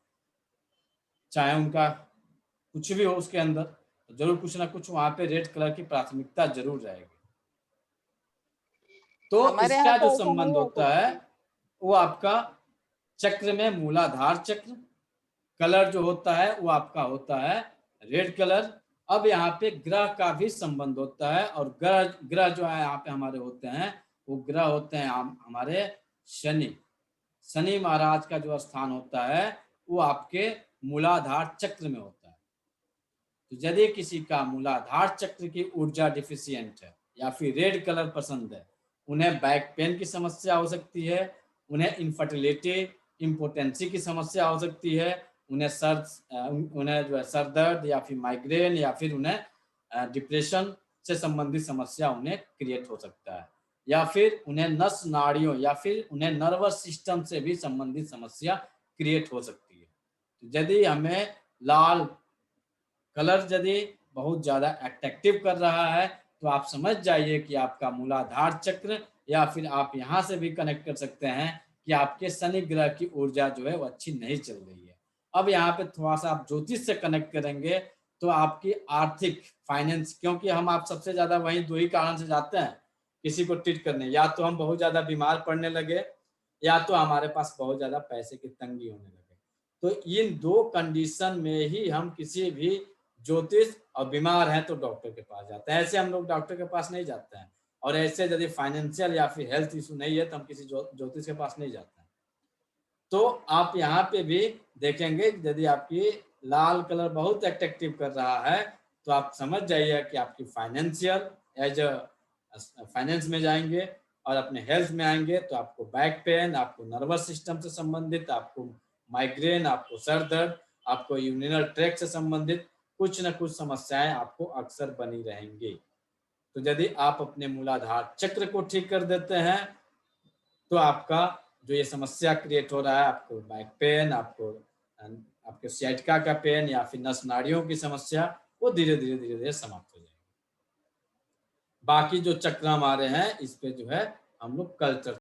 चाहे उनका कुछ भी हो उसके अंदर, तो जरूर कुछ ना कुछ वहाँ पे रेड कलर की प्राथमिकता जरूर रहेगी। तो इसका जो संबंध होता है वो आपका चक्र में मूलाधार चक्र, कलर जो होता है वो आपका होता है रेड कलर। अब यहाँ पे ग्रह का भी संबंध होता है, और ग्रह जो है यहाँ पे हमारे होते हैं वो ग्रह होते हैं हमारे शनि। शनि महाराज का जो स्थान होता है वो आपके मूलाधार चक्र में होता है। तो यदि किसी का मूलाधार चक्र की ऊर्जा डिफिशियंट है या फिर रेड कलर पसंद है, उन्हें बैक पेन की समस्या हो सकती है, उन्हें इनफर्टिलिटी इम्पोटेंसी की समस्या हो सकती है, उन्हें जो है सर दर्द या फिर माइग्रेन या फिर उन्हें डिप्रेशन से संबंधित समस्या उन्हें क्रिएट हो सकता है, या फिर उन्हें नस नाड़ियों या फिर उन्हें नर्वस सिस्टम से भी संबंधित समस्या क्रिएट हो सकती है। तो यदि हमें लाल कलर यदि बहुत ज्यादा अट्रैक्टिव कर रहा है तो आप समझ जाइए कि आपका मूलाधार चक्र, या फिर आप यहाँ से भी कनेक्ट कर सकते हैं कि आपके शनि ग्रह की ऊर्जा जो है वो अच्छी नहीं चल रही है। अब यहाँ पे थोड़ा सा आप ज्योतिष से कनेक्ट करेंगे तो आपकी आर्थिक फाइनेंस, क्योंकि हम आप सबसे ज्यादा वहीं दो ही कारण से जाते हैं किसी को ट्रीट करने, या तो हम बहुत ज्यादा बीमार पड़ने लगे या तो हमारे पास बहुत ज्यादा पैसे की तंगी होने लगे। तो इन दो कंडीशन में ही हम किसी भी ज्योतिष, और बीमार हैं तो डॉक्टर के पास जाते हैं, ऐसे हम लोग डॉक्टर के पास नहीं जाते हैं। और ऐसे यदि फाइनेंशियल या फिर हेल्थ इशू नहीं है तो हम किसी ज्योतिष के पास नहीं जाते हैं। तो आप यहाँ पे भी देखेंगे यदि आपकी लाल कलर बहुत अट्रैक्टिव कर रहा है तो आप समझ जाइए कि आपकी फाइनेंशियल एज फाइनेंस में जाएंगे, और अपने हेल्थ में आएंगे तो आपको बैक पेन, आपको नर्वस सिस्टम से संबंधित, आपको माइग्रेन, आपको सर दर्द, आपको यूरिनल ट्रैक्ट से संबंधित कुछ न कुछ समस्याएं आपको अक्सर बनी रहेंगी। तो यदि आप अपने मूलाधार चक्र को ठीक कर देते हैं तो आपका जो ये समस्या क्रिएट हो रहा है, आपको बैक पेन, आपके सियाटिका का पेन या फिर नस नाड़ियों की समस्या, वो धीरे धीरे समाप्त हो जाएगी। बाकी जो चक्र हमारे हैं इस पे जो है हम लोग कल चर्चा